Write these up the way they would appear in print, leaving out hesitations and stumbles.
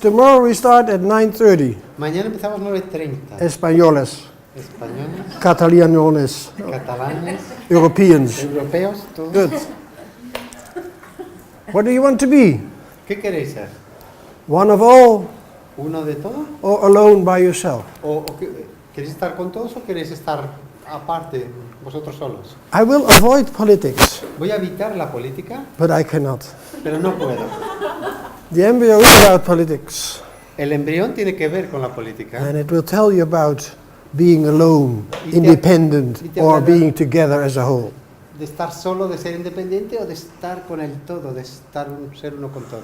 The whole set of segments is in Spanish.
Tomorrow we start at 9:30. Mañana empezamos 9:30. Españoles, Españoles, Catalanones, catalanes, Europeans. europeos, todos. Good. What do you want to be? ¿Qué queréis ser? One of all ¿Uno de todos? or alone by yourself? ¿Queréis estar con todos o queréis estar aparte, vosotros solos? I will avoid politics, Voy a evitar la política, but I cannot. pero no puedo. The embryo is about politics, El embrión tiene que ver con la política. and it will tell you about being alone, Y te- independent, y te or hablará- being together as a whole. De estar solo, de ser independiente o de estar con el todo, de ser uno con todo.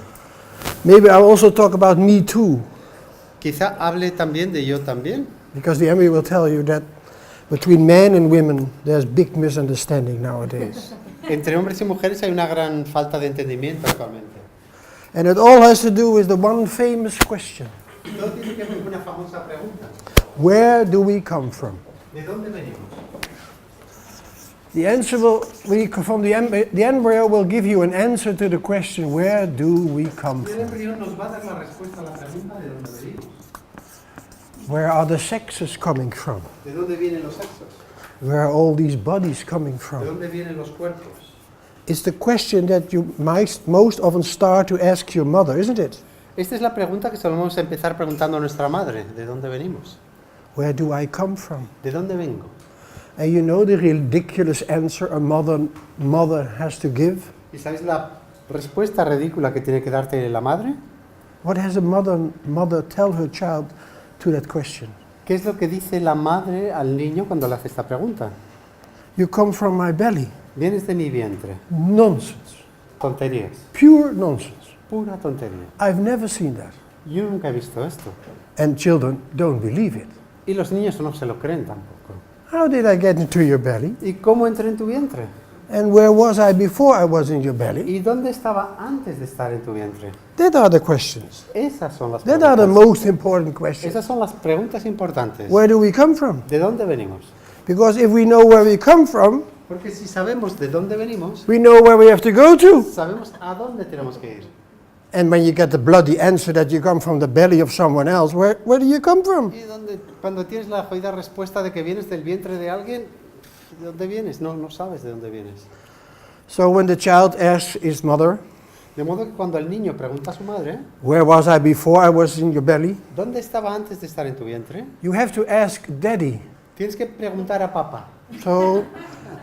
Maybe I'll also talk about me too, Quizá hable también de yo también, because the embryo will tell you that between men and women there's big misunderstanding nowadays. entre hombres y mujeres hay una gran falta de entendimiento actualmente. And it all has to do with the one famous question: Y todo tiene que ver con una famosa pregunta. where do we come from? ¿De dónde venimos? The answer the embryo will give you an answer to the question, where do we come El from? embrión nos va a dar la respuesta a la pregunta de dónde venimos. Where are the sexes coming from? ¿De dónde vienen los sexos? Where are all these bodies coming ¿De from? dónde vienen los cuerpos? It's the question that you most often start to ask your mother, isn't it? Esta es la pregunta que solemos empezar preguntando a nuestra madre. ¿De dónde venimos? Where do I come from? ¿De dónde vengo? And you know the ridiculous answer a mother has to give? ¿Y sabéis la respuesta ridícula que tiene que darte la madre? What has a mother tell her child to that question? ¿Qué es lo que dice la madre al niño cuando le hace esta pregunta? You come from my belly. Vienes de mi vientre. Nonsense. Tonterías. Pure nonsense. Pura tontería. I've never seen that. Yo nunca he visto esto. And children don't believe it. Y los niños no se lo creen tampoco. How did I get into your belly? ¿Y cómo entré en tu vientre? And where was I before I was in your belly? ¿Y dónde estaba antes de estar en tu vientre? That are the questions. Esas son las That are the preguntas. most important questions. Esas son las preguntas importantes. Where do we come from? ¿De dónde venimos? Because if we know where we come from, Porque si sabemos de dónde venimos, we know where we have to go to. sabemos a dónde tenemos que ir. And when you get the bloody answer that you come from the belly of someone else, where do you come from? Y cuando tienes la jodida respuesta de que vienes del vientre de alguien, ¿de dónde vienes? No sabes de dónde vienes. So when the child asks his mother, De modo que cuando el niño pregunta a su madre, where was I before I was in your belly? ¿dónde estaba antes de estar en tu vientre? You have to ask daddy. Tienes que preguntar a papá. So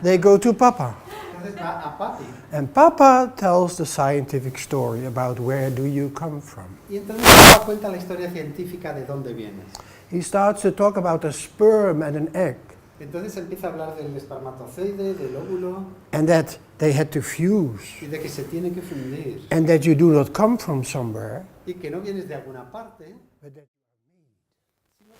they go to Papa. Entonces va a papi. And Papa tells the scientific story about where do you come from. Y entonces papá cuenta la historia científica de dónde vienes. He starts to talk about a sperm and an egg, Entonces empieza a hablar del espermatozoide, del óvulo, and that they had to fuse, y de que se tiene que fundir. and that you do not come from somewhere, Y que no vienes de alguna parte, but that sino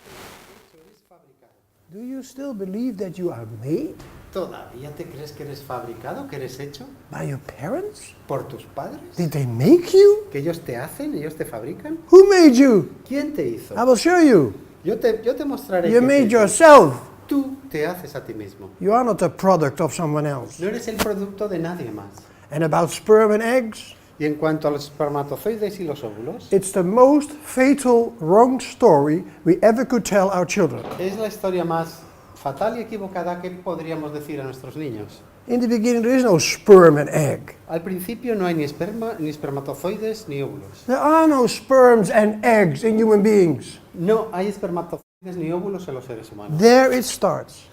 que eres fabricado. do you still believe that you are made ¿Todavía te crees que eres fabricado, que eres hecho by your parents? por tus padres? Did they make you? ¿Que ellos te hacen, ellos te fabrican? Who made you? ¿Quién te hizo? I will show you. Yo te mostraré You quién te made hizo. yourself. Tú te haces a ti mismo. You are not a product of someone else. No eres el producto de nadie más. And about sperm and eggs, Y en cuanto a los espermatozoides y los óvulos, it's the most fatal wrong story we ever could tell our children. es la historia más fatal y equivocada que podríamos decir a nuestros niños. In the beginning, there is no sperm and egg. Al principio no hay ni esperma, ni espermatozoides, ni óvulos. There are no sperms and eggs in human beings. No hay espermatozoides ni óvulos en los seres humanos. There it starts.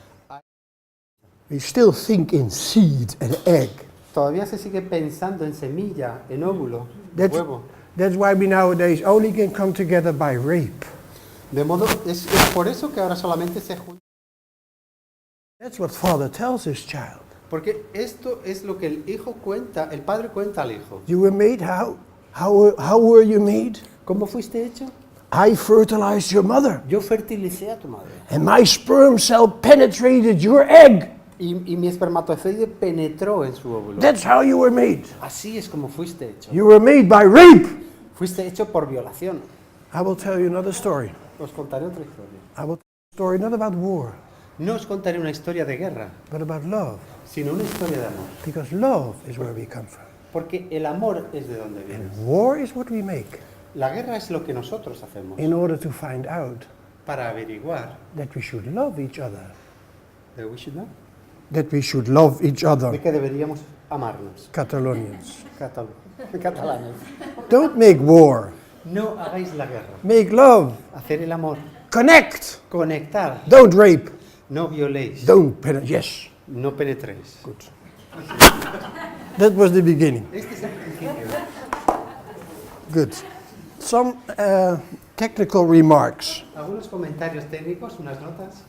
We still think in seed and egg. Todavía se sigue pensando en semilla, en óvulo, en That's, huevo. that's why we nowadays only can come together by rape. De modo, es por eso que ahora solamente se juntan. That's what father tells his child. Porque esto es lo que el hijo cuenta, el padre cuenta al hijo. You were made, how were you made? ¿Cómo fuiste hecho? I fertilized your mother, Yo fertilicé a tu madre. and my sperm cell penetrated your egg. Y mi espermatozoide penetró en su óvulo. That's how you were made. Así es como fuiste hecho. You were made by rape. Fuiste hecho por violación. I will tell you another story. Os contaré otra historia. I will tell you a story not about war, No os contaré una historia de guerra, but about love. sino una historia de amor. Because love is where we come from. Porque el amor es de donde viene. And war is what we make. La guerra es lo que nosotros hacemos in order to find out para averiguar that we should love each other. that we should know, That we should love each de other, que deberíamos amarnos. Catalonians. Catalanes. Don't make war. No hagáis la guerra. Make love. Hacer el amor. Connect. Conectar. Don't rape. No violéis. Don't penetrate. Yes. No penetréis. Good. That was the beginning. Este es el principio. Good. Some technical remarks. Algunos comentarios técnicos, unas notas.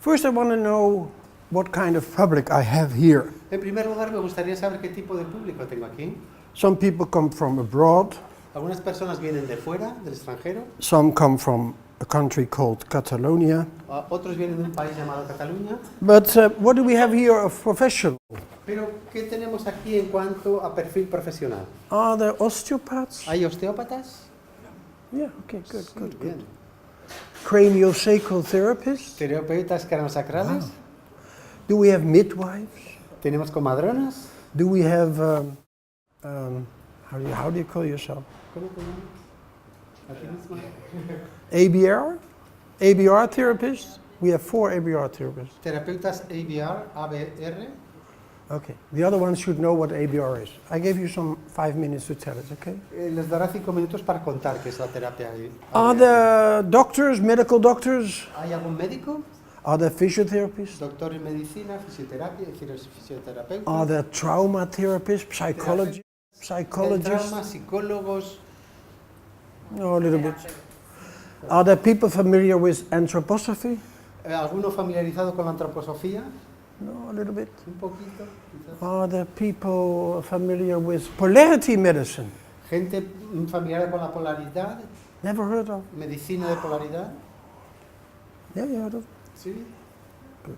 First, I want to know what kind of public I have here. En primer lugar, me gustaría saber qué tipo de público tengo aquí. Some people come from abroad. Algunas personas vienen de fuera, del extranjero. Some come from a country called Catalonia. Otros vienen de un país llamado Cataluña. But what do we have here of professional? Pero, ¿qué tenemos aquí en cuanto a perfil profesional? Are there osteopaths? ¿Hay osteópatas? Yeah, okay, good, Sí, good, good. bien. Craniosacral therapists? Terapeutas craneosacrales. Wow. Do we have midwives? Tenemos comadronas. Do we have, how do you call yourself? ¿Cómo? ¿A ti misma? ABR? ABR therapists? We have 4 ABR therapists. Terapeutas ABR. Okay, the other ones should know what ABR is. I gave you some 5 minutes to tell it, okay? Les dará 5 minutos para contar qué es la terapia ABR. Are there doctors, medical doctors? ¿Hay algún médico? Are there physiotherapists? Doctor en medicina, fisioterapia, fisioterapeuta. Are there trauma therapists, psychologists? En Psychologists? trauma, psicólogos. No, a little bit. Are there people familiar with anthroposophy? ¿Alguno familiarizado con la antroposofía? No, a little bit. Un poquito, quizás. Are there people familiar with polarity medicine? Gente familiar con la polaridad, Never heard of? medicina de polaridad. Yeah, you heard of? Sí. Good.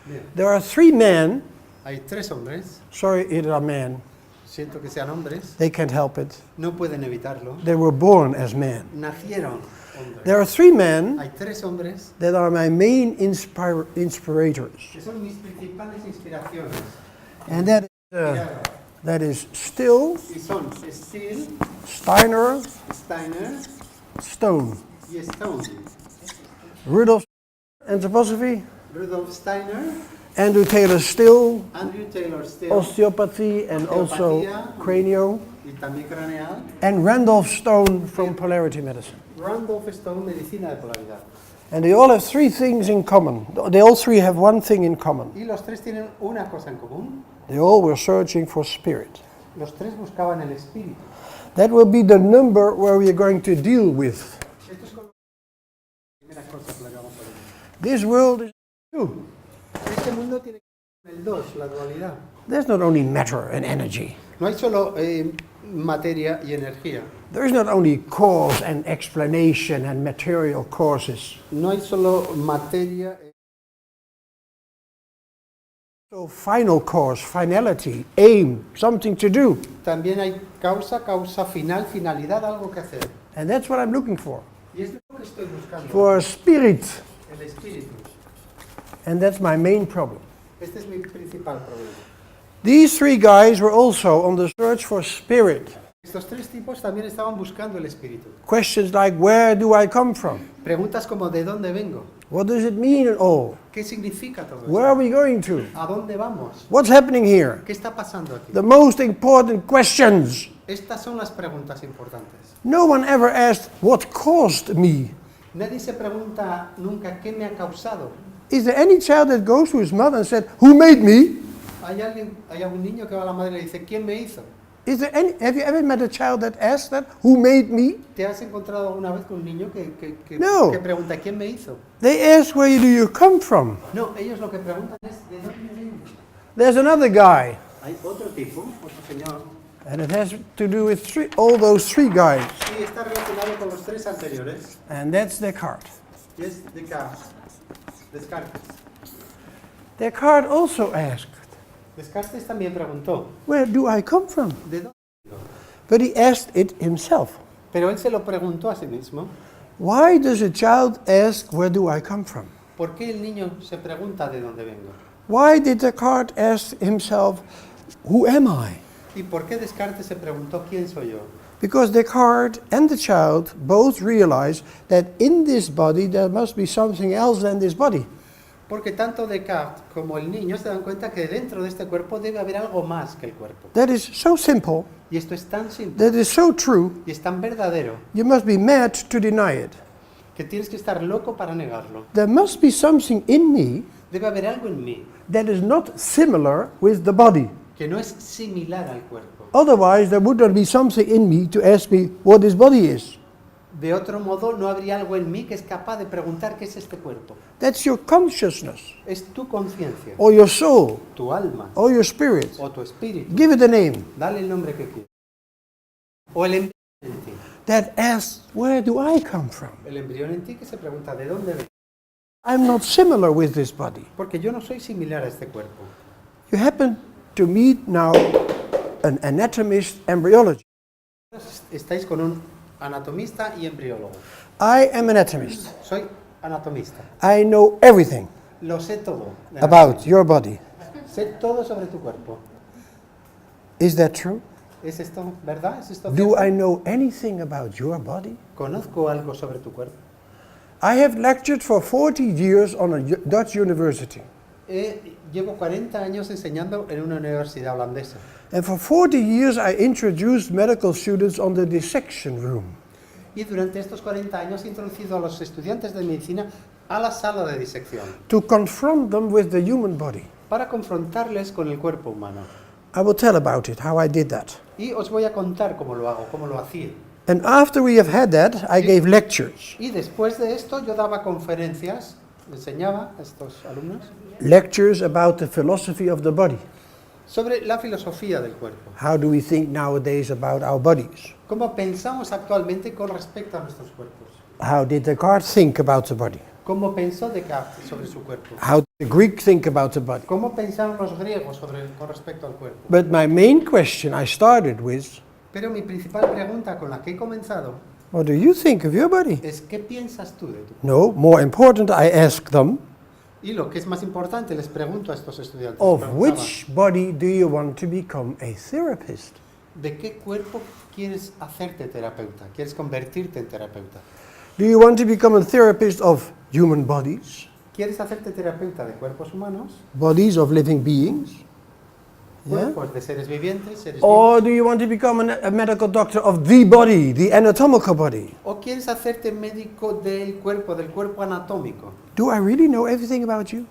Bien. There are 3 men. Hay 3 hombres. Sorry, it are men. Siento que sean hombres. They can't help it. No pueden evitarlo. They were born as men. Nacieron hombres. There are 3 men Hay 3 hombres that are my main inspirators. que son mis principales inspiraciones. And that is Still, Y son Steele, Steiner, Steiner Stone. y Stone. Rudolf, anthroposophy. Rudolf Steiner, Andrew Taylor Still, Andrew Taylor Steele osteopathy and also cranio. y también craneal. And Randolph Stone from polarity medicine. Randolph Stone, medicina de polaridad. And they all have 3 things in common. They all 3 have one thing in common. Y los 3 tienen una cosa en común. They all were searching for spirit. Los 3 buscaban el espíritu. That will be the number where we are going to deal with. Esto es con la primera cosa que le vamos a ver. This world is 2. Este mundo tiene el 2, la dualidad. There's not only matter and energy. No hay solo materia y energía. There is not only cause and explanation and material causes. No hay solo materia. So final cause, finality, aim, something to do. También hay causa, causa final, finalidad, algo que hacer. And that's what I'm looking for. Y es lo que estoy buscando. For spirit. El espíritu. And that's my main problem. Este es mi principal problema. These 3 guys were also on the search for spirit. Estos 3 tipos también estaban buscando el espíritu. Questions like, where do I come from? Preguntas como ¿de dónde vengo? What does it mean at all? ¿Qué significa todo Where esto? are we going to? ¿A dónde vamos? What's happening here? ¿Qué está pasando aquí? The most important questions. Estas son las preguntas importantes. No one ever asked, what caused me? Nadie se pregunta nunca qué me ha causado. Is there any child that goes to his mother and said, who made me? ¿Hay algún niño que va a la madre y le dice ¿quién me hizo? Is there any, have you ever met a child that asked that, who made me? ¿Te has encontrado alguna vez con un niño que No. pregunta ¿quién me hizo? They ask, where do you come from? No, ellos lo que preguntan es ¿de dónde vengo? There's another guy, Hay otro tipo, otro señor, and it has to do with all those 3 guys. y está relacionado con los 3 anteriores, And that's Descartes. y es Descartes. Descartes also asked, Descartes también preguntó where do I come from? ¿de dónde vengo? But he asked it himself. Pero él se lo preguntó a sí mismo. Why does a child ask, where do I come from? ¿Por qué el niño se pregunta de dónde vengo? Why did Descartes ask himself, who am I? ¿Y por qué Descartes se preguntó quién soy yo? Because Descartes and the child both realize that in this body there must be something else than this body. Porque tanto Descartes como el niño se dan cuenta que dentro de este cuerpo debe haber algo más que el cuerpo. That is so simple, Y esto es tan simple that is so true, y es tan verdadero you must be mad to deny it. que tienes que estar loco para negarlo. There must be something in me Debe haber algo en mí that is not similar with the body. que no es similar al cuerpo. Otherwise, there would not be something in me to ask me what this body is. De otro modo, no habría algo en mí que es capaz de preguntar qué es este cuerpo. That's your consciousness, Es tu conciencia, or your soul, tu alma or your spirit. o tu espíritu. Give it a name. Dale el nombre que quieras. O el embrión en ti. That asks, where do I come from? El embrión en ti que se pregunta ¿de dónde vengo? I'm not similar with this body. Porque yo no soy similar a este cuerpo. You happen to meet now an anatomist embryologist. Estáis con un anatomista y embriólogo. I am an anatomist. Soy anatomista. I know everything Lo sé todo. de about anatomía. your body. Sé todo sobre tu cuerpo. Is that true? ¿Es esto verdad? ¿Es esto Do cierto? I know anything about your body? ¿Conozco algo sobre tu cuerpo? I have lectured for 40 years on a Dutch university. Llevo 40 años enseñando en una universidad holandesa. And for 40 years I introduced medical students on the dissection room. Y durante estos 40 años he introducido a los estudiantes de medicina a la sala de disección To confront them with the human body. para confrontarles con el cuerpo humano. I will tell about it, how I did that. Y os voy a contar cómo lo hago, cómo lo hacía. And after we have had that, I gave lectures. Y después de esto yo daba conferencias, enseñaba a estos alumnos Lectures about the philosophy of the body. sobre la filosofía del cuerpo. How do we think nowadays about our bodies? ¿Cómo pensamos actualmente con respecto a nuestros cuerpos? How did Descartes think about the body? ¿Cómo pensó Descartes sobre su cuerpo? How did the Greek think about the body? ¿Cómo pensaron los griegos con respecto al cuerpo? But my main question I started with, Pero mi principal pregunta con la que he comenzado what do you think of your body? es ¿qué piensas tú de tu cuerpo? No, more important, I asked them, Y lo que es más importante, les pregunto a estos estudiantes, of preguntaba, which body do you want to become a therapist? ¿de qué cuerpo quieres hacerte terapeuta? ¿Quieres convertirte en terapeuta? Do you want to become a therapist of human bodies? ¿Quieres hacerte terapeuta de cuerpos humanos? Bodies of living beings? Yeah? Cuerpos de seres vivientes, seres Or do you want to become a medical doctor of the body, the anatomical body? ¿O quieres hacerte médico del cuerpo anatómico? Do I really know everything about you?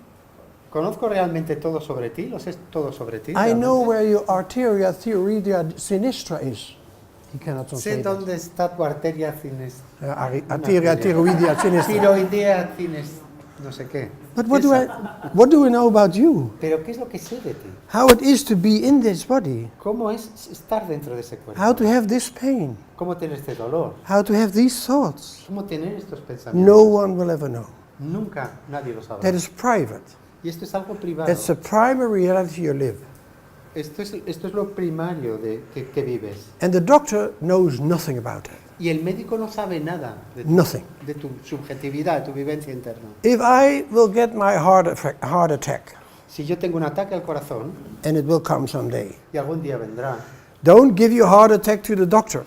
¿Conozco realmente todo sobre ti? ¿Lo sé todo sobre ti? I know realmente? where your arteria theoredia sinistra is. He cannot Sé translate it. dónde está tu arteria Arteria theoredia sinistra. tiroidea cines, no sé qué. But what do I know about you? Pero ¿qué es lo que sé de ti? How it is to be in this body? ¿Cómo es estar dentro de ese cuerpo? How to have this pain? ¿Cómo tener este dolor? How to have these thoughts? ¿Cómo tener estos No pensamientos? one will ever know. Nunca nadie lo sabrá. That is private. Y esto es algo privado. That's the primary reality you live. Esto es lo primario que vives. And the doctor knows nothing about it. Y el médico no sabe nada Nothing. de tu subjetividad, de tu vivencia interna. If I will get my heart attack, Si yo tengo un ataque al corazón, and it will come someday, y algún día vendrá, don't give your heart attack to the doctor.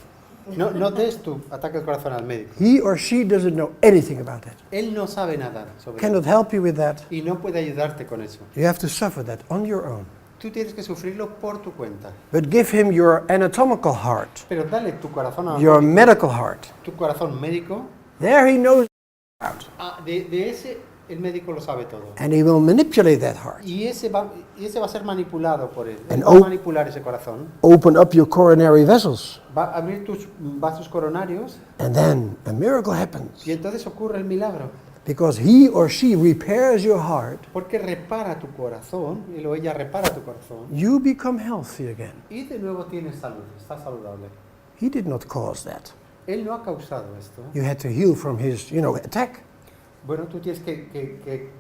no des tu ataque al corazón al médico. He or she doesn't know anything about it. Él no sabe nada sobre Cannot eso. help you with that. Y no puede ayudarte con eso. You have to suffer that on your own. Tú tienes que sufrirlo por tu cuenta. But give him your anatomical heart, Pero dale tu corazón your anatómico, medical heart. tu corazón médico. There he knows about. De ese, el médico lo sabe todo. And he will manipulate that heart. Y ese va a ser manipulado por él. Él And va a manipular ese corazón. Open up your coronary vessels. Va a abrir tus vasos coronarios And then a miracle happens. y entonces ocurre el milagro. Because he or she repairs your heart, Porque repara tu corazón, él o ella repara tu corazón. you become healthy again. Y de nuevo tienes salud, estás saludable. He did not cause that. Él no ha causado esto. You had to heal from his, attack. Bueno, tú tienes que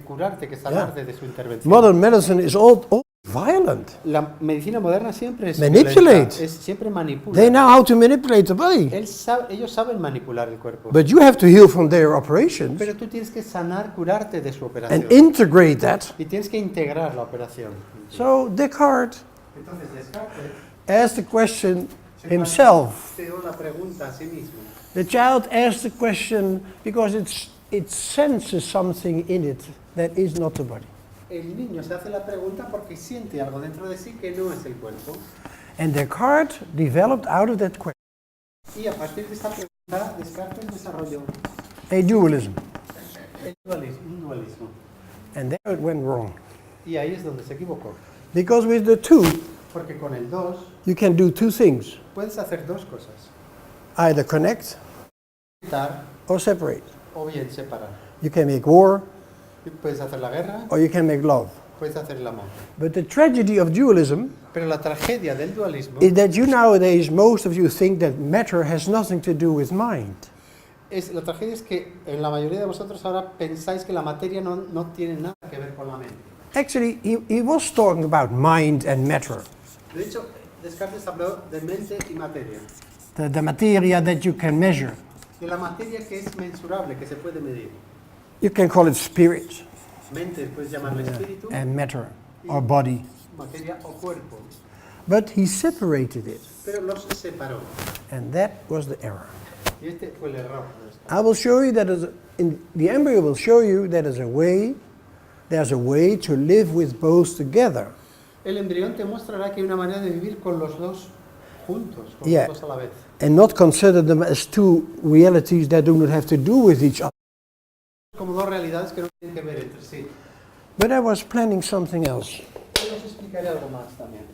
curarte, que sanarte de su intervención. Modern medicine is all violent. La medicina moderna siempre es Manipulate. violenta, siempre manipula. They know how to manipulate the body. Ellos saben manipular el cuerpo. But you have to heal from their operations Pero tú tienes que sanar, curarte de su operación. and integrate that. Y tienes que integrar la operación. So Descartes Entonces Descartes asked the question, himself. planteó la pregunta a sí mismo. The child asks the question because it senses something in it that is not the body. El niño se hace la pregunta porque siente algo dentro de sí que no es el cuerpo. And Descartes developed out of that question Y a partir de esta pregunta, Descartes desarrolló a dualism. el dualismo, un dualismo. And there it went wrong. Y ahí es donde se equivocó. Because with the two, Porque con el 2 you can do two things. puedes hacer dos cosas. Either connect Quitar or separate. o bien separar. You can make war Puedes hacer la guerra, or you can make love. puedes hacer el amor. But the tragedy of dualism Pero la tragedia del dualismo is that you nowadays, most of you think that matter has nothing to do with mind. la tragedia es que en la mayoría de vosotros ahora pensáis que la materia no tiene nada que ver con la mente. Actually, he was talking about mind and matter. De hecho, Descartes habló de mente y materia. The materia that you can measure. De la materia que es mensurable, que se puede medir. You can call it spirit Mente, puedes llamarle espíritu, and matter or body. materia o cuerpo. But he separated it, Pero los separó. and that was the error. Y este fue el error. I will show you that the embryo will show you that there's a way to live with both together. El embrión te mostrará que hay una manera de vivir con los dos juntos, con Yeah. los dos a la vez. And not consider them as two realities that do not have to do with each other. Como dos realidades que no tienen que ver entre sí. But I was planning something else. Yo os explicaré algo más también.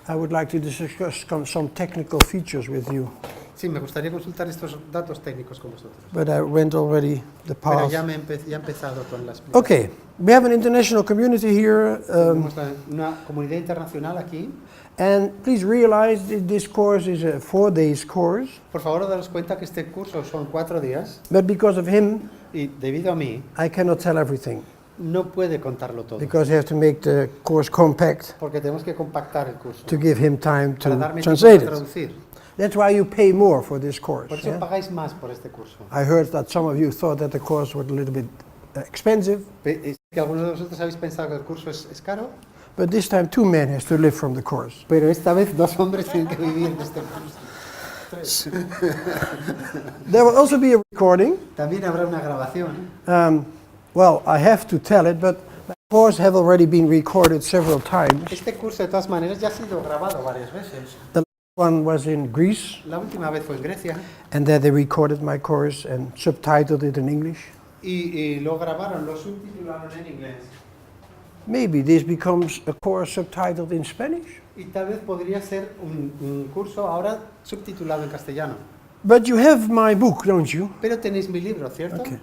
I would like to discuss some technical features with you. Sí, me gustaría consultar estos datos técnicos con vosotros. But I went already the Pero path. ya he empezado con las explicación. Okay, we have an international community here. Tenemos una comunidad internacional aquí. And please realize that this course is a 4 days course. Por favor, daros cuenta que este curso son 4 días But because of him, y debido a mí I cannot tell everything. no puede contarlo todo. Because I have to make the course compact Porque tenemos que compactar el curso to give him time para to darme tiempo translate de it. traducir. That's why you pay more for this course. Por eso yeah? pagáis más por este curso. I heard that some of you thought that the course was a little bit expensive, Es que algunos de vosotros habéis pensado que el curso es caro, but this time 2 men has to live from the course. pero esta vez 2 hombres tienen que vivir de este curso. 3. There will also be a recording. También habrá una grabación. Well, I have to tell it, but the course have already been recorded several times. Este curso de todas maneras ya ha sido grabado varias veces. The one was in Greece, La última vez fue en Grecia and there they recorded my course and subtitled it in English. y lo grabaron, lo subtitularon en inglés. Maybe this becomes a course subtitled in Spanish. Y tal vez podría ser un curso ahora subtitulado en castellano. But you have my book, don't you? Pero tenéis mi libro, ¿cierto? Okay.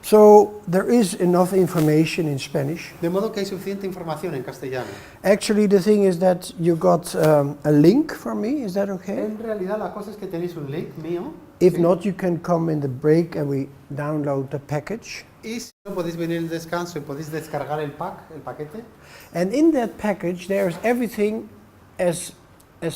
So there is enough information in Spanish. De modo que hay suficiente información en castellano. Actually, the thing is that you got a link from me. Is that okay? En realidad la cosa es que tenéis un link mío. If Sí. not, you can come in the break and we download the package. Y si no podéis venir al descanso y podéis descargar el paquete. And in that package, there's everything as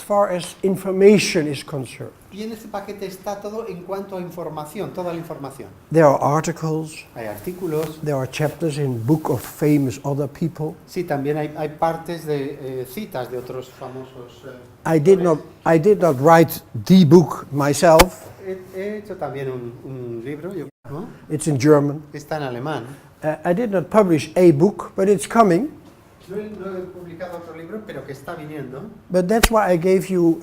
far as information is concerned. Y en ese paquete está todo en cuanto a información, toda la información. There are articles, Hay artículos, there are chapters in book of famous other people. sí, también hay partes de citas de otros famosos. I did not write the book myself. He hecho también un libro, ¿no? It's in German. Está en alemán. I did not publish a book, but it's coming. No he publicado otro libro, pero que está viniendo. But that's why I gave you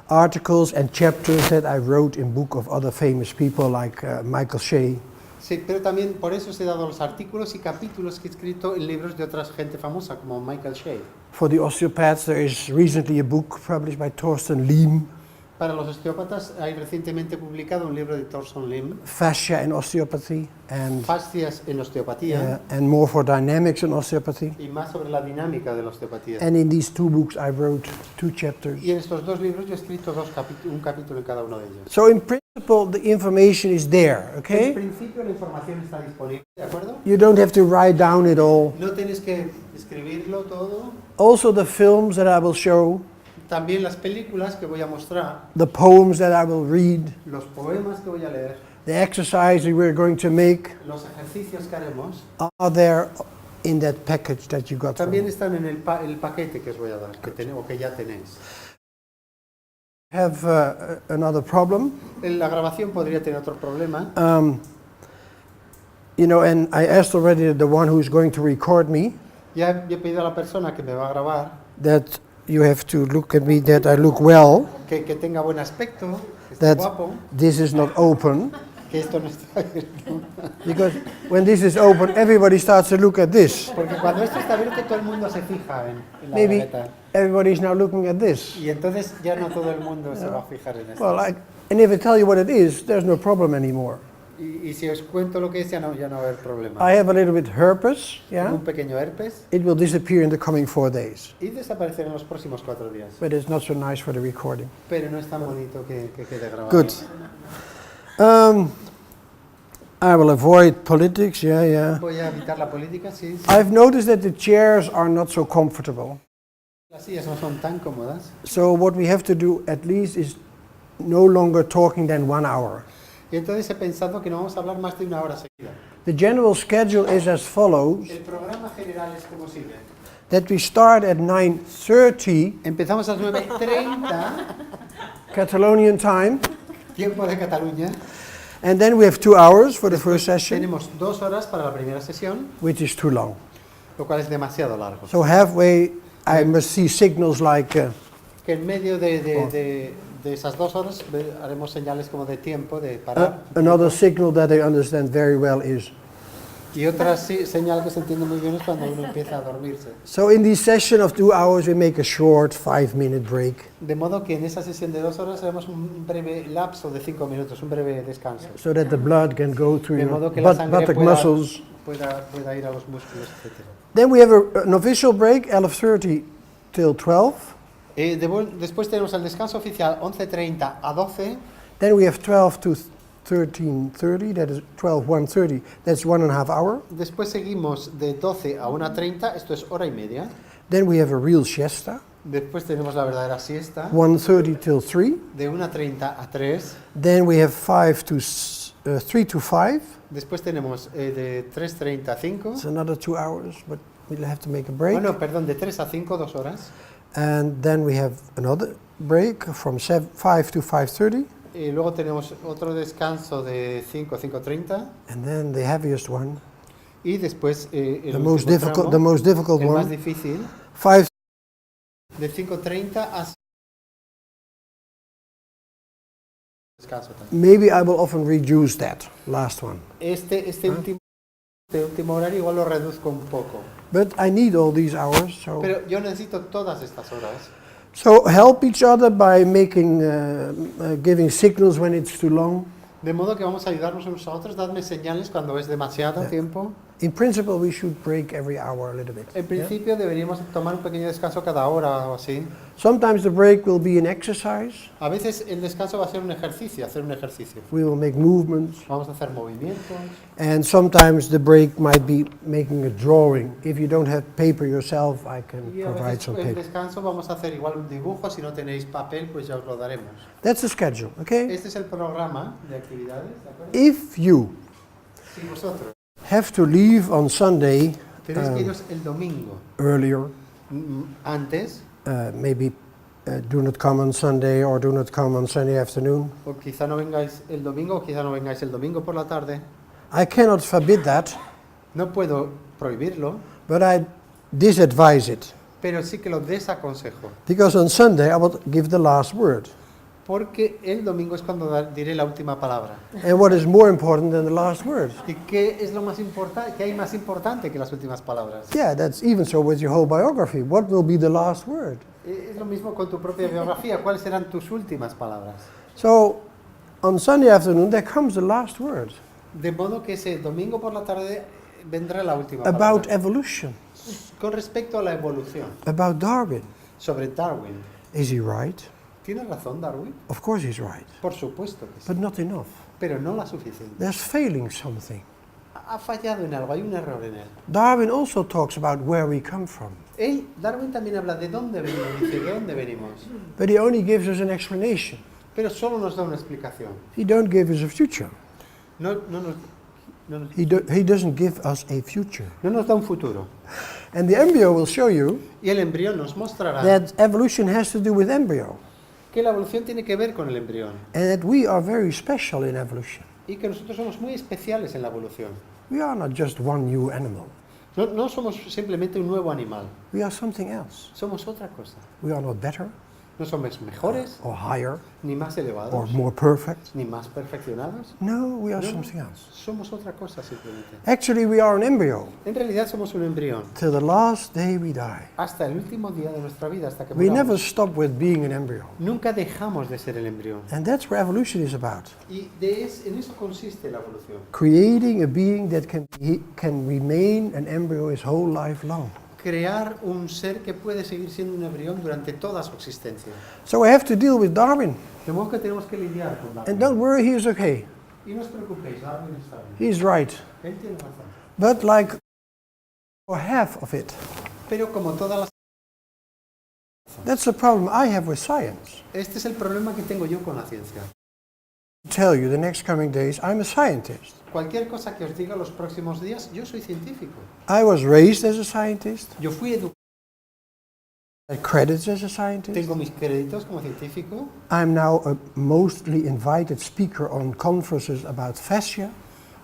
articles and chapters that I wrote in book of other famous people like Michael Shea. Sí, pero también por eso os he dado los artículos y capítulos que he escrito en libros de otra gente famosa, como Michael Shea. For the osteopaths, there is recently a book published by Thorsten Lehm, Para los osteópatas hay recientemente publicado un libro de Thorsten Lim, Fascia in Osteopathy, and Fascias en osteopatía, and more for dynamics in osteopathy. y más sobre la dinámica de la osteopatía. And in these 2 books, I wrote 2 chapters. Y en estos 2 libros yo he escrito un capítulo en cada uno de ellos. So in principle, the information is there, En okay? principio la información está disponible, ¿de acuerdo? You don't have to write down it all. No tenéis que escribirlo todo. Also the films that I will show, También las películas que voy a mostrar, the poems that I will read, los poemas que voy a leer, the exercises we're going to make los ejercicios que haremos, are there in that package that you got from también me. están en el paquete que os voy a dar, o que ya tenéis. Have another problem. La grabación podría tener otro problema. You know, and I asked already the one who's going to record me Ya he pedido a la persona que me va a grabar that you have to look at me that I look well, que tenga buen aspecto, que esté that guapo, this is not open, que esto no está abierto. because when this is open, everybody starts to look at this. Porque cuando esto está abierto todo el mundo se fija en la Maybe bragueta. everybody's now looking at this. Y entonces ya no todo el mundo se va a fijar en esto. Well, and if I tell you what it is, there's no problem anymore. Y si os cuento lo que es, ya no va a haber problema. I have a little bit herpes, Tengo yeah? un pequeño herpes It will disappear in the coming 4 days. y desaparecerá en los próximos 4 días. But it's not so nice for the recording. Pero no es tan bonito que quede grabado. Good. I will avoid politics, yeah. Voy a evitar la política, sí. I've noticed that the chairs are not so comfortable. Las sillas no son tan cómodas. So what we have to do at least is no longer talking than 1 hour. Y entonces he pensado que no vamos a hablar más de 1 hora seguida. The general schedule is as follows, El programa general es como sigue. that we start at 9:30 Empezamos a las 9:30, Catalonian time, tiempo de Cataluña. and then we have 2 hours for the first session, Tenemos 2 horas para la primera sesión, which is too long. lo cual es demasiado largo. So halfway I must see signals like Que en medio de esas 2 horas haremos señales como de tiempo, de parar. another signal that I understand very well is. Y otra señal que se entiende muy bien es cuando uno empieza a dormirse. So in this session of 2 hours we make a short 5-minute break. De modo que en esa sesión de 2 horas haremos un breve lapso de 5 minutos, un breve descanso. So that the blood can go through De your modo que la sangre buttock muscles. pueda ir a los músculos, etc. Then we have an official break, 11:30 till 12. Después tenemos el descanso oficial 11:30 a 12. Then we have 12 to 13:30, that is 1:30, that's 1.5 hours. Después seguimos de 12 a 1:30, esto es hora y media. Then we have a real siesta, Después tenemos la verdadera siesta, 1:30 till 3. de 1:30 a 3. Then we have 3 to 5. Después tenemos de 3:30 a 5. It's another 2 hours, but we'll have to make a break. Bueno, perdón, de 3 a 5, 2 horas. And then we have another break from 5 to 5:30. Y luego tenemos otro descanso de 5 a 5:30. And then the heaviest one, Y después el the most último difficult, tramo, the most difficult el más one, difícil, 5. de 5:30 a descanso también. Maybe I will often reduce that last one. Este último horario igual lo reduzco un poco. But I need all these hours, so Pero yo necesito todas estas horas. help each other by making, giving signals when it's too long. De modo que vamos a ayudarnos unos a otros, dadme señales cuando es demasiado tiempo. In principle, we should break every hour a little bit. En principio deberíamos tomar un pequeño descanso cada hora o así. Sometimes the break will be an exercise. A veces el descanso va a ser un ejercicio, hacer un ejercicio. We will make movements. Vamos a hacer movimientos. And sometimes the break might be making a drawing. If you don't have paper yourself, I can Y a provide veces some el paper. descanso vamos a hacer igual un dibujo, si no tenéis papel pues ya os lo daremos. That's the schedule, okay? Este es el programa de actividades, ¿de acuerdo? If you Si vosotros have to leave on Sunday tenéis que iros el domingo earlier, antes, maybe do not come on Sunday or do not come on Sunday afternoon. o quizá no vengáis el domingo, o quizá no vengáis el domingo por la tarde, I cannot forbid that, no puedo prohibirlo, but I disadvise it. pero sí que lo desaconsejo, Because on Sunday I will give the last word. porque el domingo es cuando diré la última palabra. And what is more important than the last word? ¿Y qué es lo más importante? ¿Qué hay más importante que las últimas palabras? Yeah, that's even so with your whole biography. What will be the last word? Es lo mismo con tu propia biografía. ¿Cuáles serán tus últimas palabras? So on Sunday afternoon there comes the last word De modo que ese domingo por la tarde vendrá la última about palabra. evolution, Con respecto a la evolución, about Darwin. sobre Darwin. Is he right? ¿Tiene razón Darwin? Of course he's right, Por supuesto que sí, but not enough. pero no la suficiente. There's failing something. Ha fallado en algo, hay un error en él. Darwin also talks about where we come from, Darwin también habla de dónde venimos, dice de dónde venimos, but he only gives us an explanation. pero solo nos da una explicación. He don't give us a future. No He doesn't give us a future. nos da un futuro. And the embryo will show you Y el embrión nos mostrará that evolution has to do with embryo. que la evolución tiene que ver con el embrión and that we are very special in evolution. y que nosotros somos muy especiales en la evolución. We are not just one new animal. No somos simplemente un nuevo animal, We are something else. somos otra cosa. We are not better No somos mejores, or higher ni más or elevados, more perfect. ni más perfeccionados. No, we are No, something else. somos otra cosa simplemente. Actually, we are an embryo En realidad somos un embrión till the last day we die. hasta el último día de nuestra vida, hasta que We never muramos. stop with being an embryo. Nunca dejamos de ser el embrión. And that's what evolution is about. Y en eso consiste la evolución. Creating a being that can remain an embryo his whole life long. Crear un ser que puede seguir siendo un embrión durante toda su existencia. So we have to deal with Darwin. De modo que tenemos que lidiar con And Darwin. don't worry, he's okay. Y no os preocupéis, Darwin está bien. He's right. Él tiene razón. But like, or half of it. Pero como todas las... That's the problem I have with science. Este es el problema que tengo yo con la ciencia. Tell you the next coming days, I'm a scientist. Cualquier cosa que os diga los próximos días, yo soy científico. I was raised as a scientist. Yo fui educado, I had credits as a scientist. tengo mis créditos como científico. I'm now a mostly invited speaker on conferences about fascia.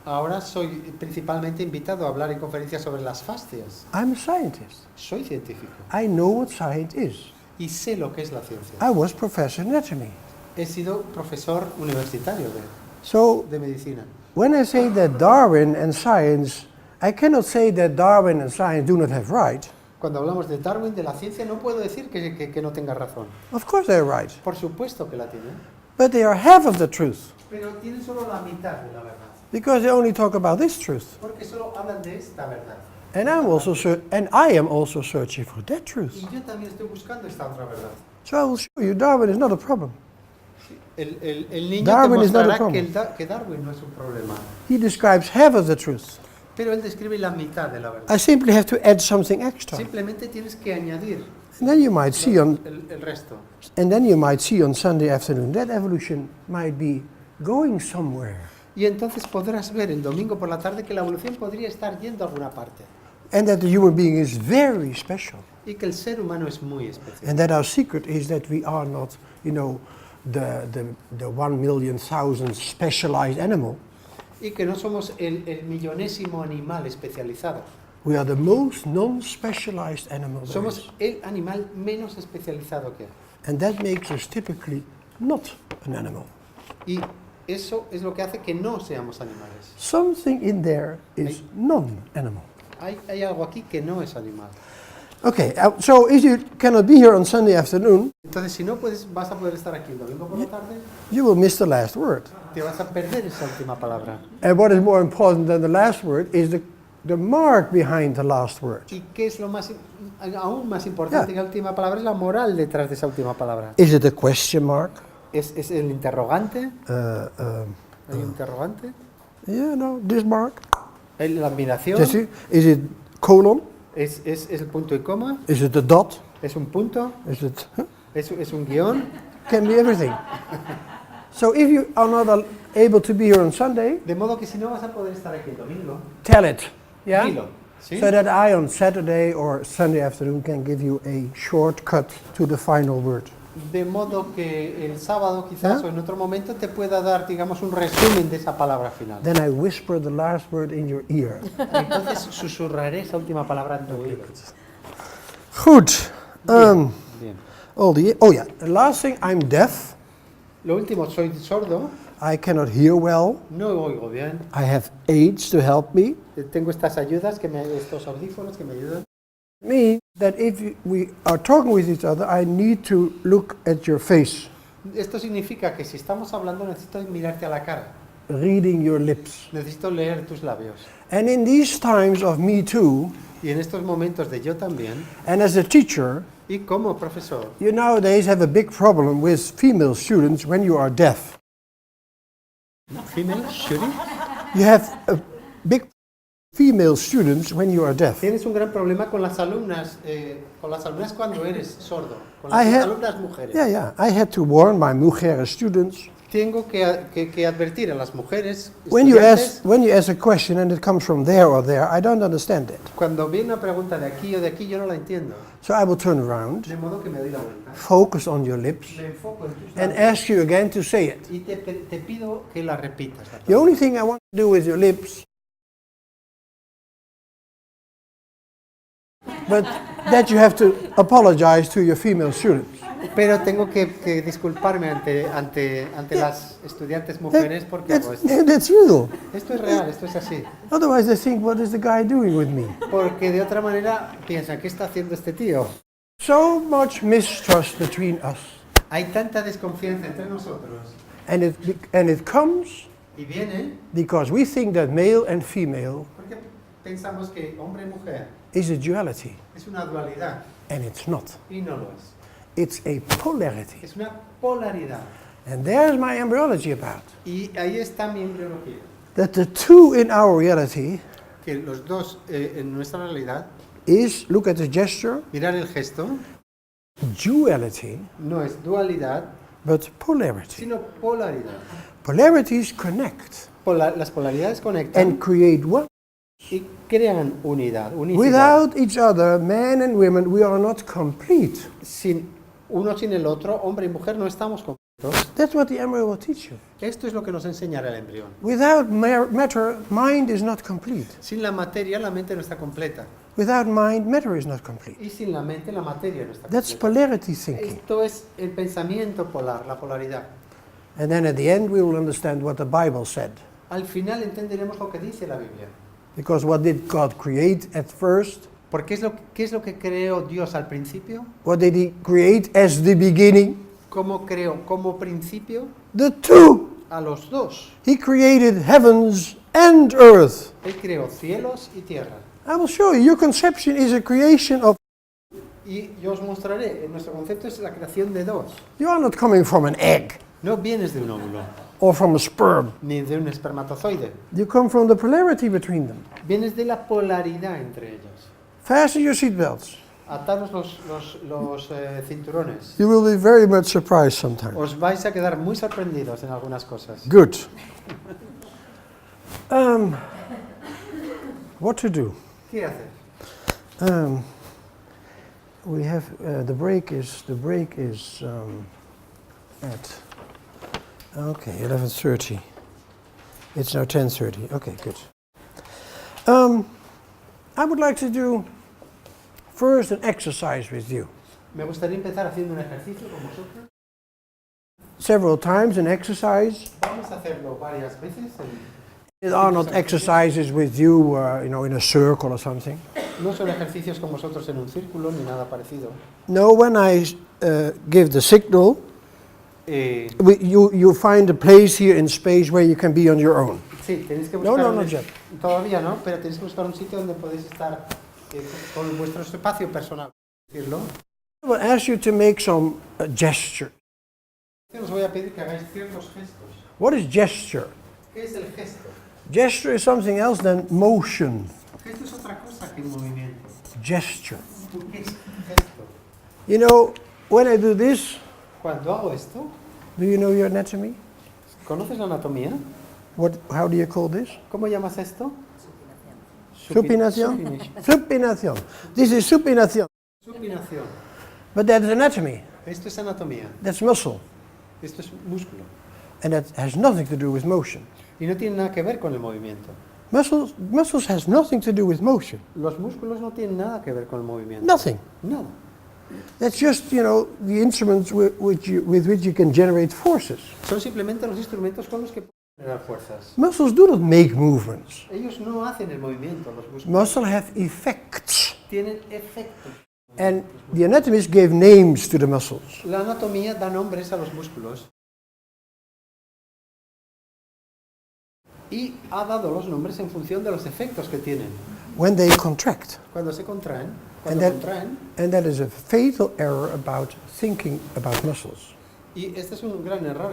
Ahora soy principalmente invitado a hablar en conferencias sobre las fascias. I'm a scientist. Soy científico I know what science is. y sé lo que es la ciencia. I was professor in anatomy. He sido profesor universitario So de medicina. when I say that Darwin and science, I cannot say that Darwin and science do not have right. Cuando hablamos de Darwin, de la ciencia, no puedo decir que no tenga razón. Of course they're right. Por supuesto que la tienen, But they are half of the truth. pero tienen solo la mitad de la verdad. Because they only talk about this truth. Porque solo hablan de esta verdad. And I am also searching for that truth. Y yo también estoy buscando esta otra verdad. So I will show you Darwin is not a problem. El niño Darwin te is not a mostrará problem. que Darwin no es un problema, He describes half of the truth. pero él describe la mitad de la verdad. I simply have to add something extra. Simplemente tienes que añadir And then you might see on el resto. Sunday afternoon that evolution might be going somewhere. Y entonces podrás ver el domingo por la tarde que la evolución podría estar yendo a alguna parte. And that the human being is very special. Y que el ser humano es muy especial. And that our secret is that we are not, the 1,000,000 specialized animal. Y que no somos el millonésimo animal especializado. We are the most non-specialized animal there Somos is. el animal menos especializado que hay. And that makes us typically not an animal. Y eso es lo que hace que no seamos animales. Something in there is non-animal. Hay algo aquí que no es animal. Okay, so if you cannot be here on Sunday afternoon, Entonces, si no puedes, vas a poder estar aquí el domingo por la tarde, you will miss the last word. te vas a perder esa última palabra. And what is more important than the last word is the mark behind the last word. ¿Y qué es lo más, aún más importante que la última palabra? Es la moral detrás de esa última palabra. Is it a question mark? ¿Es el interrogante? Uh, ¿Hay un interrogante? Yeah, no, this mark. ¿La admiración? Jesse, is it colon? ¿Es el punto y coma? Is it the dot? ¿Es un punto? Is it? ¿Es un guión? Can be everything. So if you are not able to be here on Sunday, De modo que si no vas a poder estar aquí el domingo, tell it. Yeah. dilo. ¿Sí? So that I on Saturday or Sunday afternoon can give you a shortcut to the final word. De modo que el sábado quizás o en otro momento te pueda dar, digamos, un resumen de esa palabra final. Then I whisper the last word in your ear. Entonces susurraré esa última palabra en tu oído. Good. Bien. The last thing, I'm deaf. Lo último, soy sordo, I cannot hear well. no oigo bien. I have aids to help me. Tengo estas ayudas, estos audífonos que me ayudan. Mean that if we are talking with each other, I need to look at your face, Esto significa que si estamos hablando necesito mirarte a la cara, reading your lips. necesito leer tus labios. And in these times of me too, Y en estos momentos de yo también, and as a teacher, y como profesor, you nowadays have a big problem with female students when you are deaf. female shooting, You have a big female students when you are deaf. tienes un gran problema con las alumnas cuando eres sordo, con I las had- alumnas mujeres. Yeah. I had to warn my mujeres students tengo que advertir a las mujeres When you estudiantes, ask a question and it comes from there or there, I don't understand it. cuando viene una pregunta de aquí o de aquí, yo no la entiendo. So I will turn around, De modo que me doy la vuelta, focus on your lips, me enfoco en tus and labios ask you again to say it. y te pido que la repitas. La The only pregunta. thing I want to do with your lips, but that you have to apologize to your female students. Pero tengo que disculparme ante las estudiantes mujeres porque hago esto. That's real. Esto es real, esto es así. Otherwise they think, what is the guy doing with me? Porque de otra manera piensan, ¿qué está haciendo este tío? So much mistrust between us. Hay tanta desconfianza entre nosotros. And it comes Y viene because we think that male and female porque pensamos que hombre y mujer is a duality. es una dualidad And it's not. y no lo es. It's a polarity. Es una polaridad. And there's my embryology about. Y ahí está mi embriología. That the two in our reality Que los dos en nuestra realidad, is, look at the gesture, mirar el gesto, duality, no es dualidad, but polarity. sino polaridad. Polarities connect Las polaridades conectan and create one. y crean unidad, unicidad. Without each other, men and women, we are not complete. Sin uno sin el otro, hombre y mujer, no estamos completos. That's what the embryo will teach you. Esto es lo que nos enseñará el embrión. Without matter, mind is not complete. Sin la materia, la mente no está completa. Without mind, matter is not complete. Y sin la mente, la materia no está That's completa. polarity thinking. Esto es el pensamiento polar, la polaridad. And then at the end, we will understand what the Bible said. Al final entenderemos lo que dice la Biblia. Because what did God create at first? Porque ¿qué es lo que creó Dios al principio? What did He create as the beginning? ¿Cómo creó como principio? The two. A los dos. He created heavens and earth. Él creó cielos y tierra. I will show you. Your conception is a creation of. Y yo os mostraré, nuestro concepto es la creación de dos. You are not coming from an egg No vienes de un óvulo, or from a sperm. ni de un espermatozoide. You come from the polarity between them. Vienes de la polaridad entre ellos. Fasten your seatbelts. Ataros los cinturones. You will be very much surprised sometimes. Os vais a quedar muy sorprendidos en algunas cosas. Good. What to do? ¿Qué hacer? We have the break is at 11:30. It's now 10:30. Okay, good. I would like to do first an exercise with you. Me gustaría empezar haciendo un ejercicio con vosotros. Several times an exercise. Vamos a hacerlo varias veces. There are not exercises with you, in a circle or something. No son ejercicios con vosotros en un círculo ni nada parecido. No, when I give the signal, Eh, you find a place here in space where you can be on your own. sí, tenéis que No, buscar not yet. todavía no, pero tenéis que buscar un sitio donde podéis estar con vuestro espacio personal. Decirlo. I will ask you to make some gesture. Os voy a pedir que hagáis ciertos gestos. What is gesture? ¿Qué es el gesto? Gesture is something else than motion. Gesto es otra cosa que movimiento. Gesture. ¿Qué es gesto? You know, when I do this, Cuando hago esto, do you know your anatomy? ¿conoces la anatomía? How do you call this? ¿Cómo llamas esto? Supinación? Supinación. Supinación. This is supinación. Supinación. But that's anatomy. Esto es anatomía. That's muscle. Esto es músculo. And that has nothing to do with motion. Y no tiene nada que ver con el movimiento. Muscles has nothing to do with motion. Los músculos no tienen nada que ver con el movimiento. Nothing. Nada. That's just, the instruments with which you can generate forces. Son simplemente los instrumentos con los que pueden generar fuerzas. Muscles do not make movements. Ellos no hacen el movimiento, los músculos. Muscle have effects. Tienen efectos. And the anatomists gave names to the muscles. La anatomía da nombres a los músculos. Y ha dado los nombres en función de los efectos que tienen. When they contract. Cuando se contraen, And that is a fatal error about thinking about muscles. y este es un gran error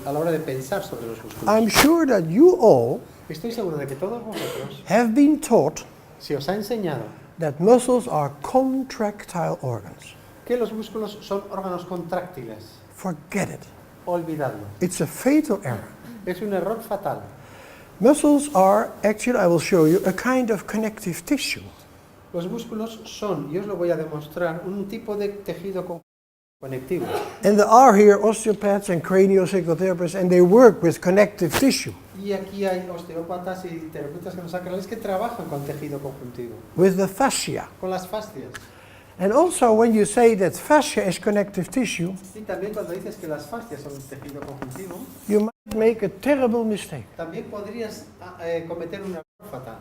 a la hora de pensar sobre los músculos. I'm sure that you all Estoy seguro de que todos vosotros have been taught se os ha enseñado that muscles are contractile organs. que los músculos son órganos contráctiles. Forget it. olvidadlo. It's a fatal error. Es un error fatal. Muscles are, actually I will show you, a kind of connective tissue. Los músculos son, y os lo voy a demostrar, un tipo de tejido conectivo. And there are here osteopaths and craniopsychotherapists, and they work with connective tissue, Y aquí hay osteópatas y terapeutas craniosacrales que trabajan con tejido conjuntivo, with the fascia. con las fascias. And also when you say that fascia is connective tissue, Y también cuando dices que las fascias son tejido conjuntivo, you might make a terrible mistake. también podrías cometer un error fatal.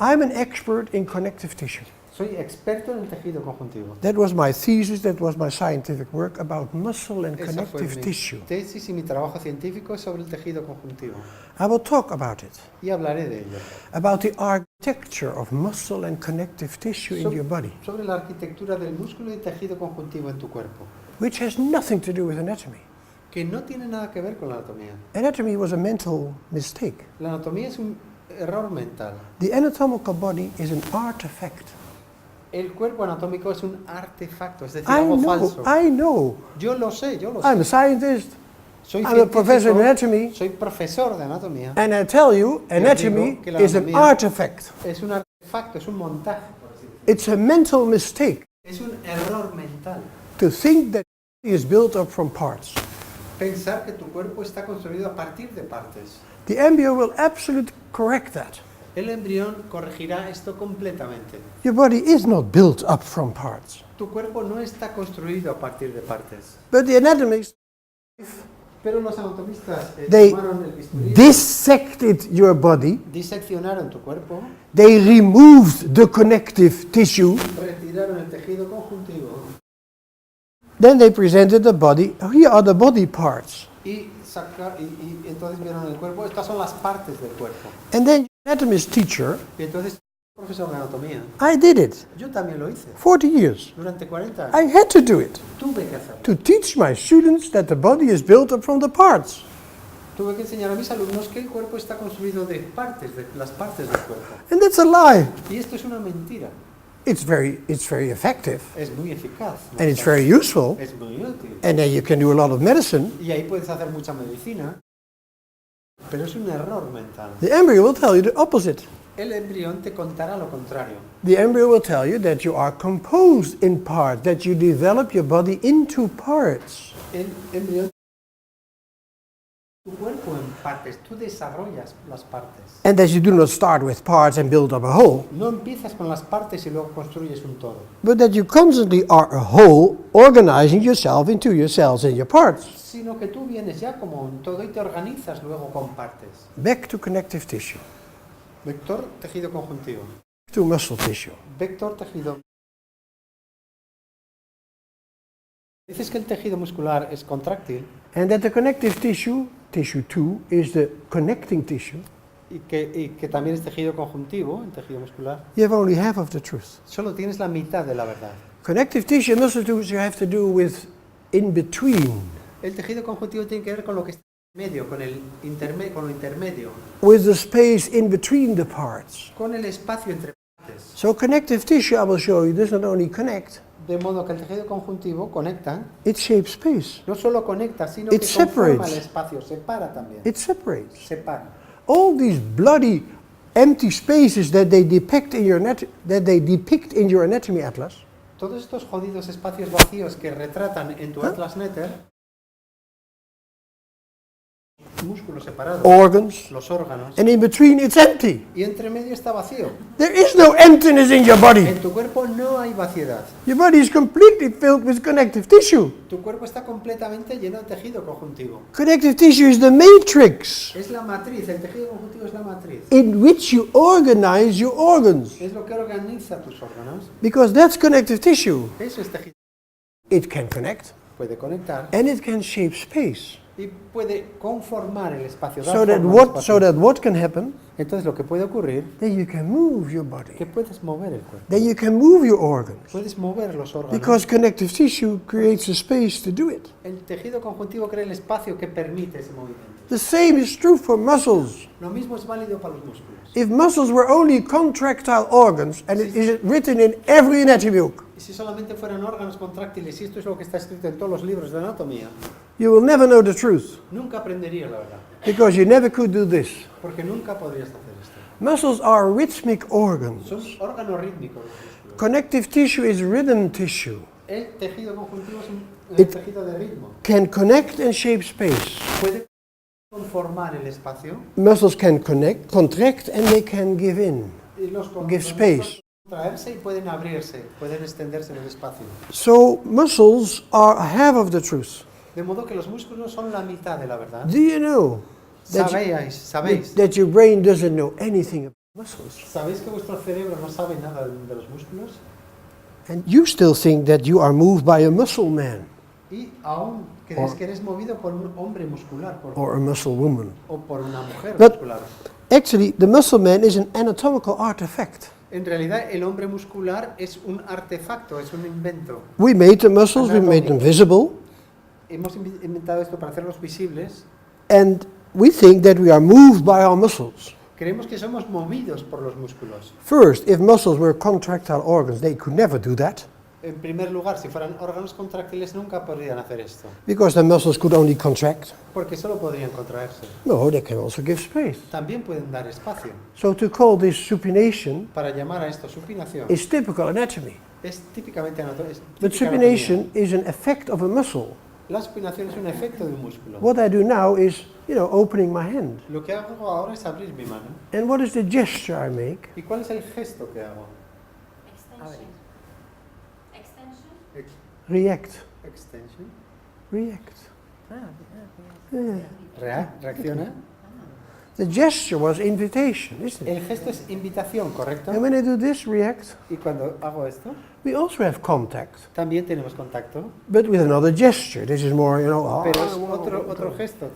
I'm an expert in connective tissue. Soy experto en el tejido conjuntivo. That was my thesis, that was my scientific work about muscle and Esa fue connective mi tissue. tesis y mi trabajo científico es sobre el tejido conjuntivo. I will talk about it, Y hablaré de ello. about the architecture of muscle and connective tissue in your body, Sobre la arquitectura del músculo y tejido conjuntivo en tu cuerpo, which has nothing to do with anatomy. que no tiene nada que ver con la anatomía. Anatomy was a mental mistake. La anatomía es un error mental. The anatomical body is an artifact. El cuerpo anatómico es un artefacto, es decir, algo falso. I know. Yo lo sé, yo lo I'm a sé. scientist, Soy I'm a professor in científico, anatomy, soy profesor de anatomía. and I tell you, anatomy digo que la is an anatomía- artifact. Es un artefacto, es un montaje, por así decirlo. It's a mental mistake Es un error mental. to think that it is built up from parts. Pensar que tu cuerpo está construido a partir de partes. The embryo will absolutely correct that. El embrión corregirá esto completamente. Your body is not built up from parts. Tu cuerpo no está construido a partir de partes. But the anatomists, Pero los anatomistas they tomaron el bisturí, dissected your body, diseccionaron tu cuerpo, they removed the connective tissue, retiraron el tejido conjuntivo then they presented the body. Here are the body parts. y entonces vieron el cuerpo. Estas son las partes del cuerpo. And then anatomist teacher, Y entonces, profesor de anatomía, I did it. yo también lo hice. 40 years. Durante 40 años I had to do it tuve que hacerlo. to teach my students that the body is built up from the parts. Tuve que enseñar a mis alumnos que el cuerpo está construido de partes, de las partes del cuerpo. And that's a lie. Y esto es una mentira. It's very effective, Es muy eficaz. ¿no? and it's very useful, Es muy útil. and then you can do a lot of medicine. Y ahí puedes hacer mucha medicina. Pero es un error mental. The embryo will tell you the opposite. El embrión te contará lo contrario. The embryo will tell you that you are composed in parts, that you develop your body into parts. El embrión tu cuerpo en partes, tú desarrollas las partes. And that you do not start with parts and build up a whole, No empiezas con las partes y luego construyes un todo, but that you constantly are a whole, organizing yourself into your cells and your parts. sino que tú vienes ya como un todo y te organizas luego con partes. Back to connective tissue, Vector, tejido conjuntivo. to muscle tissue. Vector, tejido. Dices que el tejido muscular es contráctil And that the connective tissue, tissue 2, is the connecting tissue. y que también es tejido conjuntivo, el tejido muscular. You have only half of the truth. Solo tienes la mitad de la verdad. Connective tissue and muscle tissue have to do with in between, El tejido conjuntivo tiene que ver con lo que está en medio, con lo intermedio, with the space in between the parts. con el espacio entre partes. So connective tissue, I will show you, does not only connect, De modo que el tejido conjuntivo conecta, it shapes space. no solo conecta, sino It que conforma separates. el espacio, separa también. It separates. Separa. All these bloody empty spaces that they depict in your anatomy atlas Todos estos jodidos espacios vacíos que retratan en tu Atlas Netter, músculos separados, organs, los órganos, and in between it's empty. y entre medio está vacío. There is no emptiness in your body. En tu cuerpo no hay vaciedad. Your body is completely filled with connective tissue. Tu cuerpo está completamente lleno de tejido conjuntivo. Connective tissue is the matrix Es la matriz, el tejido conjuntivo es la matriz. in which you organize your organs. Es lo que organiza tus órganos. Because that's connective tissue. Eso es tejido. It can connect Puede conectar and it can shape space. y puede conformar el espacio. dar So that forma al what espacio. can happen? Entonces lo que puede ocurrir Then you can move your es body. que puedes mover el cuerpo. Then you can move your organs. Puedes mover los órganos. Because connective tissue creates a space to do it. El tejido conjuntivo crea el espacio que permite ese movimiento. The same is true for muscles. Lo mismo es válido para los músculos. If muscles were only contractile organs, and it is written in every anatomy book, Y si solamente fueran órganos contráctiles, y esto es lo que está escrito en todos los libros de anatomía, you will never know the truth, nunca aprendería la verdad. because you never could do this. Porque nunca podrías hacer esto. Muscles are rhythmic organs. Son órganos rítmicos los músculos. Connective tissue is rhythm tissue. El tejido conjuntivo es un It- tejido de ritmo. Can connect and shape space. Puede conformar el espacio Muscles can connect, contract, and they can give in. y los Give space. contraerse y pueden abrirse, pueden extenderse en el espacio. So muscles are half of the truth. De modo que los músculos son la mitad de la verdad. Do you know that, ¿Sabéis that your brain doesn't know anything about muscles? ¿Sabéis que vuestro cerebro no sabe nada de los músculos? And you still think that you are moved by a muscle man Y aún crees que eres movido por un hombre muscular or a muscle woman. o por una mujer But- muscular. Actually, the muscle man is an anatomical artifact. En realidad, el hombre muscular es un artefacto, es un invento. We made the muscles, we made them visible, Hemos inventado esto para hacerlos visibles. and we think that we are moved by our muscles. Creemos que somos movidos por los músculos. First, if muscles were contractile organs, they could never do that, En primer lugar, si fueran órganos contráctiles, nunca podrían hacer esto, because the muscles could only contract. porque solo podrían contraerse. No, they can also give space. También pueden dar espacio. So to call this supination Para llamar a esto supinación, is typical anatomy. es típicamente anatomía. But supination is an effect of a muscle. La supinación es un efecto de un músculo. What I do now is, opening my hand. Lo que hago ahora es abrir mi mano. And what is the gesture I make? ¿Y cuál es el gesto que hago? Extension. Extension. React. Extension. React. Yeah. Reacciona. The gesture was invitation, isn't it? El gesto es invitación, ¿correcto? And when I do this, react, Y cuando hago esto, we also have contact, también tenemos contacto, but with another gesture. This is more, pero es otro gesto.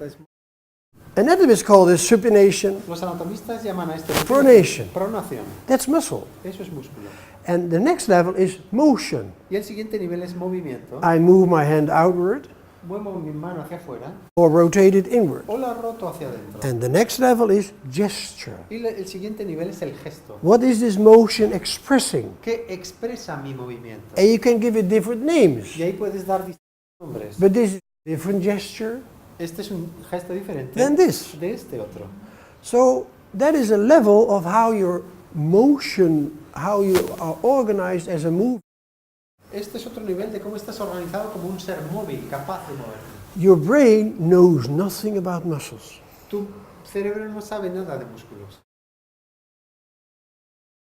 Anatomists call this supination, Los anatomistas llaman a esto Pronation. pronación. that's muscle. Eso es músculo. And the next level is motion. Y el siguiente nivel es movimiento. I move my hand outward Muevo mi mano hacia afuera or rotate it inward. o la roto hacia adentro. And the next level is gesture. Y el siguiente nivel es el gesto, What is this motion expressing? que expresa mi movimiento. And you can give it different names, Y ahí puedes dar distintos nombres. but this is a different gesture Este es un gesto diferente than this. de este otro. So that is a level of how your motion, how you are organized as a movement. Este es otro nivel de cómo estás organizado como un ser móvil, capaz de moverte. Your brain knows nothing about muscles. Tu cerebro no sabe nada de músculos.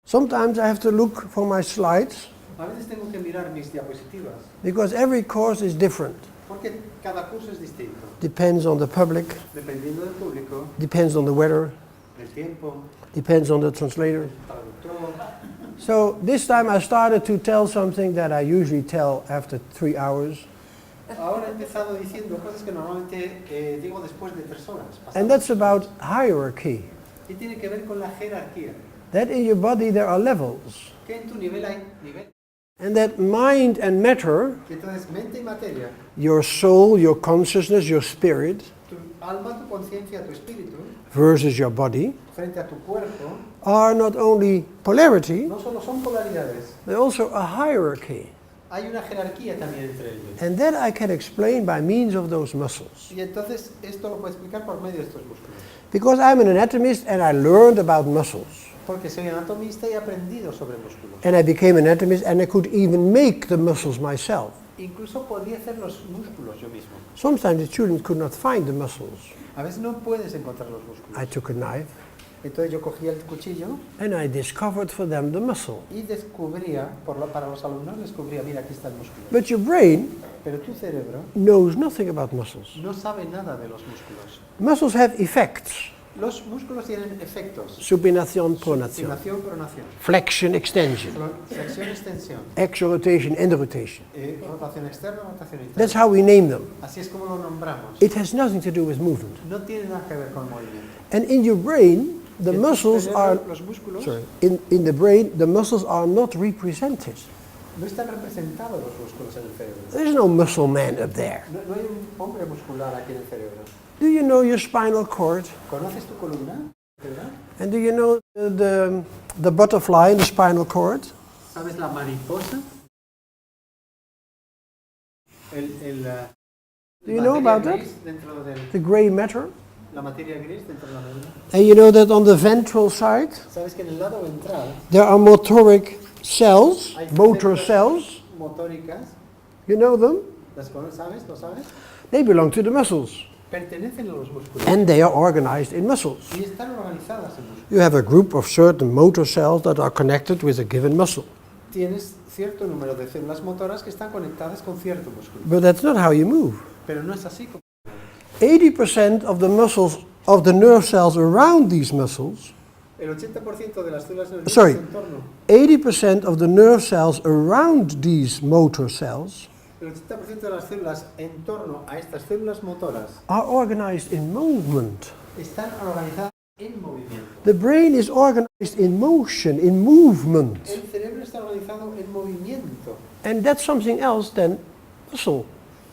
Sometimes I have to look for my slides A veces tengo que mirar mis diapositivas, because every course is different. porque cada curso es distinto. Depends on the public, Dependiendo del público, depends on the weather, el tiempo, depends on the translator. el traductor. So this time I started to tell something that I usually tell after 3 hours, Ahora he empezado diciendo cosas que normalmente digo después de 3 horas. and pasadas. that's about hierarchy. Y tiene que ver con la jerarquía. That in your body there are levels, Que en tu nivel hay nivel. and that mind and matter, Y entonces mente y materia, your soul, your consciousness, your spirit, tu alma, tu conciencia, tu espíritu, versus your body, frente a tu cuerpo, are not only polarity, no solo son polaridades, they're also a hierarchy. hay una jerarquía también entre ellos. And that I can explain by means of those muscles. Y entonces esto lo puedo explicar por medio de estos músculos. Because I'm an anatomist and I learned about muscles. Porque soy anatomista y he aprendido sobre músculos. And I became an anatomist and I could even make the muscles myself. Incluso podría hacer los músculos yo mismo. Sometimes the students could not find the muscles. A veces no puedes encontrar los músculos. I took a knife Entonces yo cogía el cuchillo and I discovered for them the muscle. y descubría, para los alumnos descubría, mira, aquí está el músculo. But your brain Pero tu cerebro knows nothing about muscles. no sabe nada de los músculos. Muscles have effects. Los músculos tienen efectos. Supination, pronation. Supinación, pronación. Flexion, extension. Flexión, extensión. Axial rotation, end rotation. Rotación externa, rotación interna. That's how we name them. Así es como lo nombramos. It has nothing to do with movement. No tiene nada que ver con el movimiento. And in your brain, the Y en tu muscles cerebro, are, los músculos in the brain, the muscles are not represented. no están representados los músculos en el cerebro. There's no muscle man up there. No hay un hombre muscular aquí en el cerebro. Do you know your spinal cord? ¿Conoces tu columna? ¿verdad? And do you know the butterfly in the spinal cord? ¿Sabes la mariposa? Do you know about that? Dentro del, The gray matter? la materia gris dentro de la médula. And you know that on the ventral side, ¿Sabes que en el lado ventral there are motoric cells, hay motor células cells. motóricas? You know them? ¿Sabes? ¿Lo sabes? They belong to the muscles. Pertenecen a los músculos And they are organized in muscles. y están organizadas en músculos. You have a group of certain motor cells that are connected with a given muscle. Tienes cierto número de células motoras que están conectadas con cierto músculo. But that's not how you move. Pero no es así como 80% of the muscles, of the nerve cells around these muscles, el 80% de las células nerviosas Sorry. en torno, 80% of the nerve cells around these motor cells el 80% de las células en torno a estas células motoras are organized in movement. están organizadas en movimiento. The brain is organized in motion, in movement. El cerebro está organizado en movimiento And that's something else than muscle.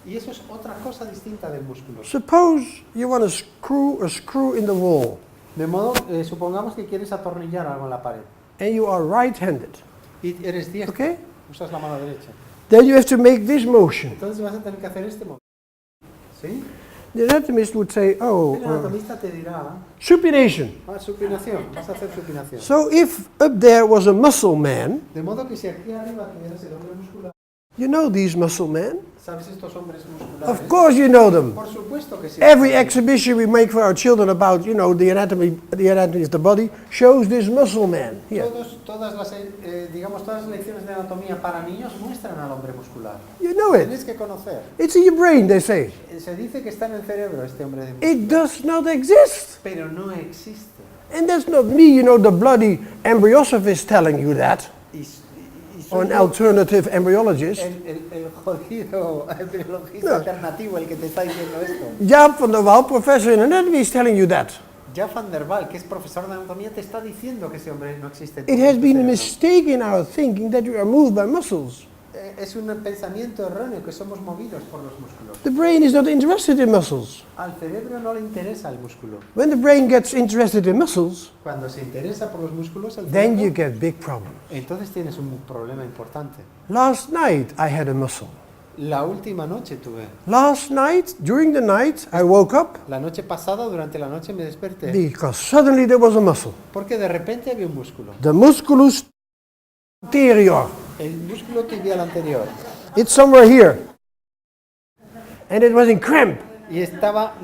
y eso es otra cosa distinta del músculo. Suppose you want to screw a screw in the wall De modo, supongamos que quieres atornillar algo en la pared and you are right-handed, y eres diestro, okay? usas la mano derecha. Then you have to make this motion. Entonces vas a tener que hacer este movimiento. ¿Sí? The anatomist would say, oh, El anatomista te dirá, supination. supinación, vas a hacer supinación. So if up there was a muscle man, De modo que si aquí arriba tuvieras el hombre muscular, you know these muscle men? ¿sabes estos hombres musculares? Of course you know them. Por supuesto que sí. Every exhibition we make for our children about, you know, the anatomy of the body shows this muscle man. Here. Todas las lecciones de anatomía para niños muestran al hombre muscular. You know it. Tienes que conocer. It's in your brain, they say. Se dice que está en el cerebro este hombre de It muscular, does not exist. pero no existe. And that's not me, you know, the bloody embryosopist telling you that, Y or soy an yo, alternative embryologist. el jodido biologista alternativo el que te está diciendo esto. Jaap van der Wal, professor in anatomy, is telling you that. Jaap van der Wal, que es profesor de anatomía, te está diciendo que ese hombre no existe. en tu It has been a cerebro. mistake in our thinking that we are moved by muscles. Es un pensamiento erróneo que somos movidos por los músculos. The brain is not interested in muscles. Al cerebro no le interesa el músculo. When the brain gets interested in muscles, Cuando se interesa por los músculos, el then you cerebro, get big problems. entonces tienes un problema importante. Last night I had a muscle. La última noche tuve. Last night, during the night, I woke up La noche pasada, durante la noche me desperté. because suddenly there was a muscle. Porque de repente había un músculo. The musculus anterior. El músculo tibial anterior. It's somewhere here. And it was in cramp. Y estaba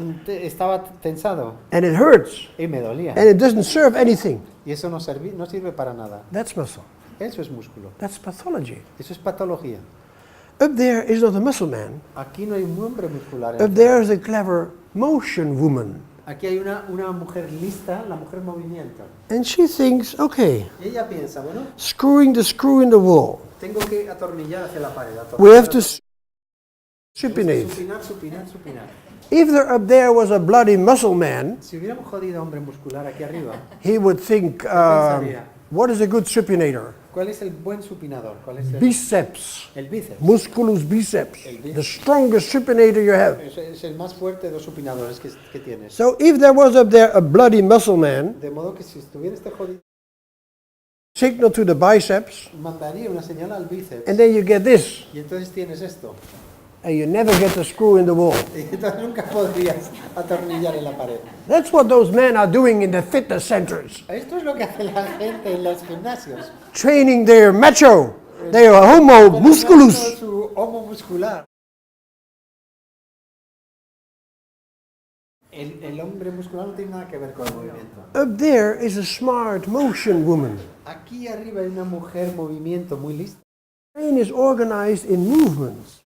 tensado. And it hurts. Y me dolía. And it doesn't serve anything. Y eso no sirve para nada. That's muscle. Eso es músculo. That's pathology. Eso es patología. Up there is not a muscle man. Aquí no hay un hombre muscular. Up there is a clever motion woman. Aquí hay una mujer lista, la mujer movimiento. And she thinks, okay, Y ella piensa, bueno, screwing the screw in the wall. tengo que atornillar hacia la pared. We have to supinate. supinate. Supinar. If there up there was a bloody muscle man, Si hubiéramos jodido hombre muscular aquí arriba, he would think, what is a good supinator? ¿cuál es el buen supinador? ¿Cuál es Biceps. el bíceps? Musculus biceps. El bíceps. The strongest supinator you have. Es el más fuerte de los supinadores que tienes. So if there was up there a bloody muscle man, De modo que si estuviera este jodido, signal to the biceps, mandaría una señal al bíceps. and then you get this, Y entonces tienes esto. and you never get the screw in the wall. Y entonces nunca podrías atornillar en la pared. That's what those men are doing in the fitness centers, Esto es lo que hace la gente en los gimnasios. training their macho, their homo musculus. Su homo muscular. El hombre muscular no tiene nada que ver con el movimiento. Up there is a smart motion woman. Aquí arriba hay una mujer movimiento muy lista. The brain is organized in movements.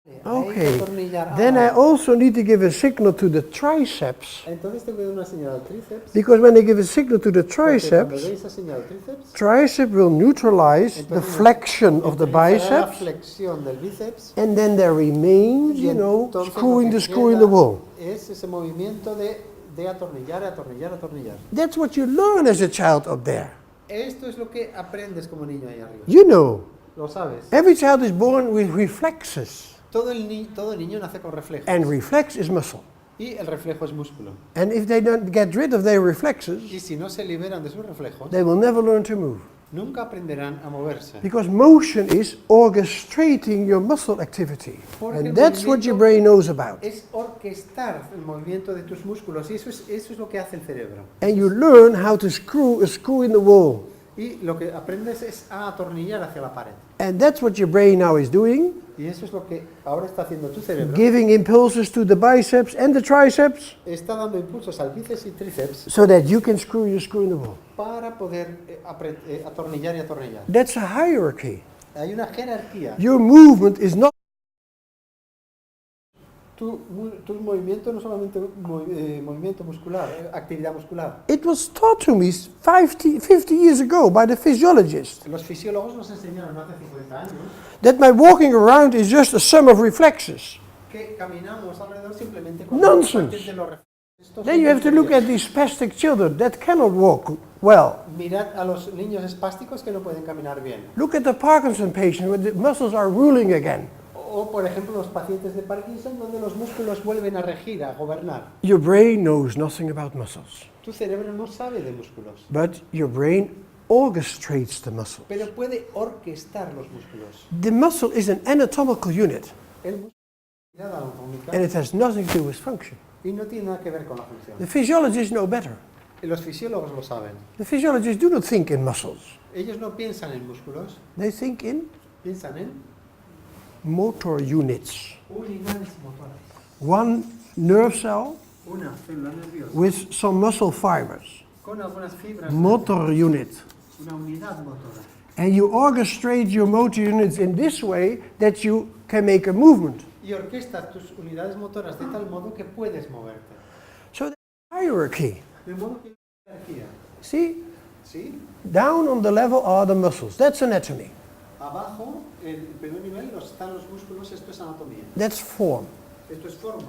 Hay que Okay, atornillar then I algo. also need to give a signal to the triceps, Entonces tengo que dar una señal al tríceps. because when I give a signal to the Porque cuando triceps, doy esa señal al tríceps, tricep will neutralize the entonces flexion of the utilizará la biceps, flexión del bíceps. and then there remains, Y you know, entonces screwing lo the que screw in the queda wall. es ese movimiento de atornillar, atornillar, atornillar. That's what you learn as a child up there. Esto es lo que aprendes como niño ahí arriba. You know, Lo sabes. every child is born with reflexes. Todo niño nace con reflejos. And reflex is muscle. Y el reflejo es músculo. And if they don't get rid of their reflexes, Y si no se liberan de sus reflejos, they will never learn to move. nunca aprenderán a moverse. Because motion is orchestrating your muscle activity. Porque And el that's what your movimiento brain knows about. Es orquestar el movimiento de tus músculos y eso es lo que hace el cerebro. And you learn how to screw a screw in the wall. Y lo que aprendes es a atornillar hacia la pared. And that's what your brain now is doing, Y eso es lo que ahora está haciendo tu cerebro. giving impulses to the biceps and the triceps Está dando impulsos al bíceps y tríceps so that you can screw your screw in the wall. para poder atornillar y atornillar. That's a hierarchy. Hay una jerarquía. Your movement is not Tu movimiento no solamente movimiento muscular, actividad muscular. It was taught to me 50 years ago by the physiologist Los fisiólogos nos enseñaron hace 50 años that my walking around is just a sum of reflexes. que caminamos alrededor simplemente con Nonsense. partes de los reflejos. Estos Then son you have to look at tonterías. these spastic children that cannot walk well. Mirad a los niños espásticos que no pueden caminar bien. Look at the Parkinson patient where the muscles are ruling again. O, por ejemplo, los pacientes de Parkinson, donde los músculos vuelven a regir, a gobernar. Your brain knows nothing about muscles, Tu cerebro no sabe de músculos, but your brain orchestrates the muscles. pero puede orquestar los músculos. The muscle is an anatomical unit, El músculo es una unidad anatómica and it has nothing to do with function. y no tiene nada que ver con la función. The physiologists know better. Y los fisiólogos lo saben. The physiologists do not think in muscles. Ellos no piensan en músculos, They think in piensan en motor units. unidades motoras. One nerve cell Una célula nerviosa with some muscle fibers. con algunas fibras. Motor unit. Una unidad motora. And you orchestrate your motor units in this way that you can make a movement. Y orquestas tus unidades motoras de tal modo que puedes moverte. So there's hierarchy. De modo que hay jerarquía. See? ¿Sí? Down on the level are the muscles. That's anatomy. Abajo, en el primer nivel, están los músculos, esto es anatomía. That's form. Esto es forma.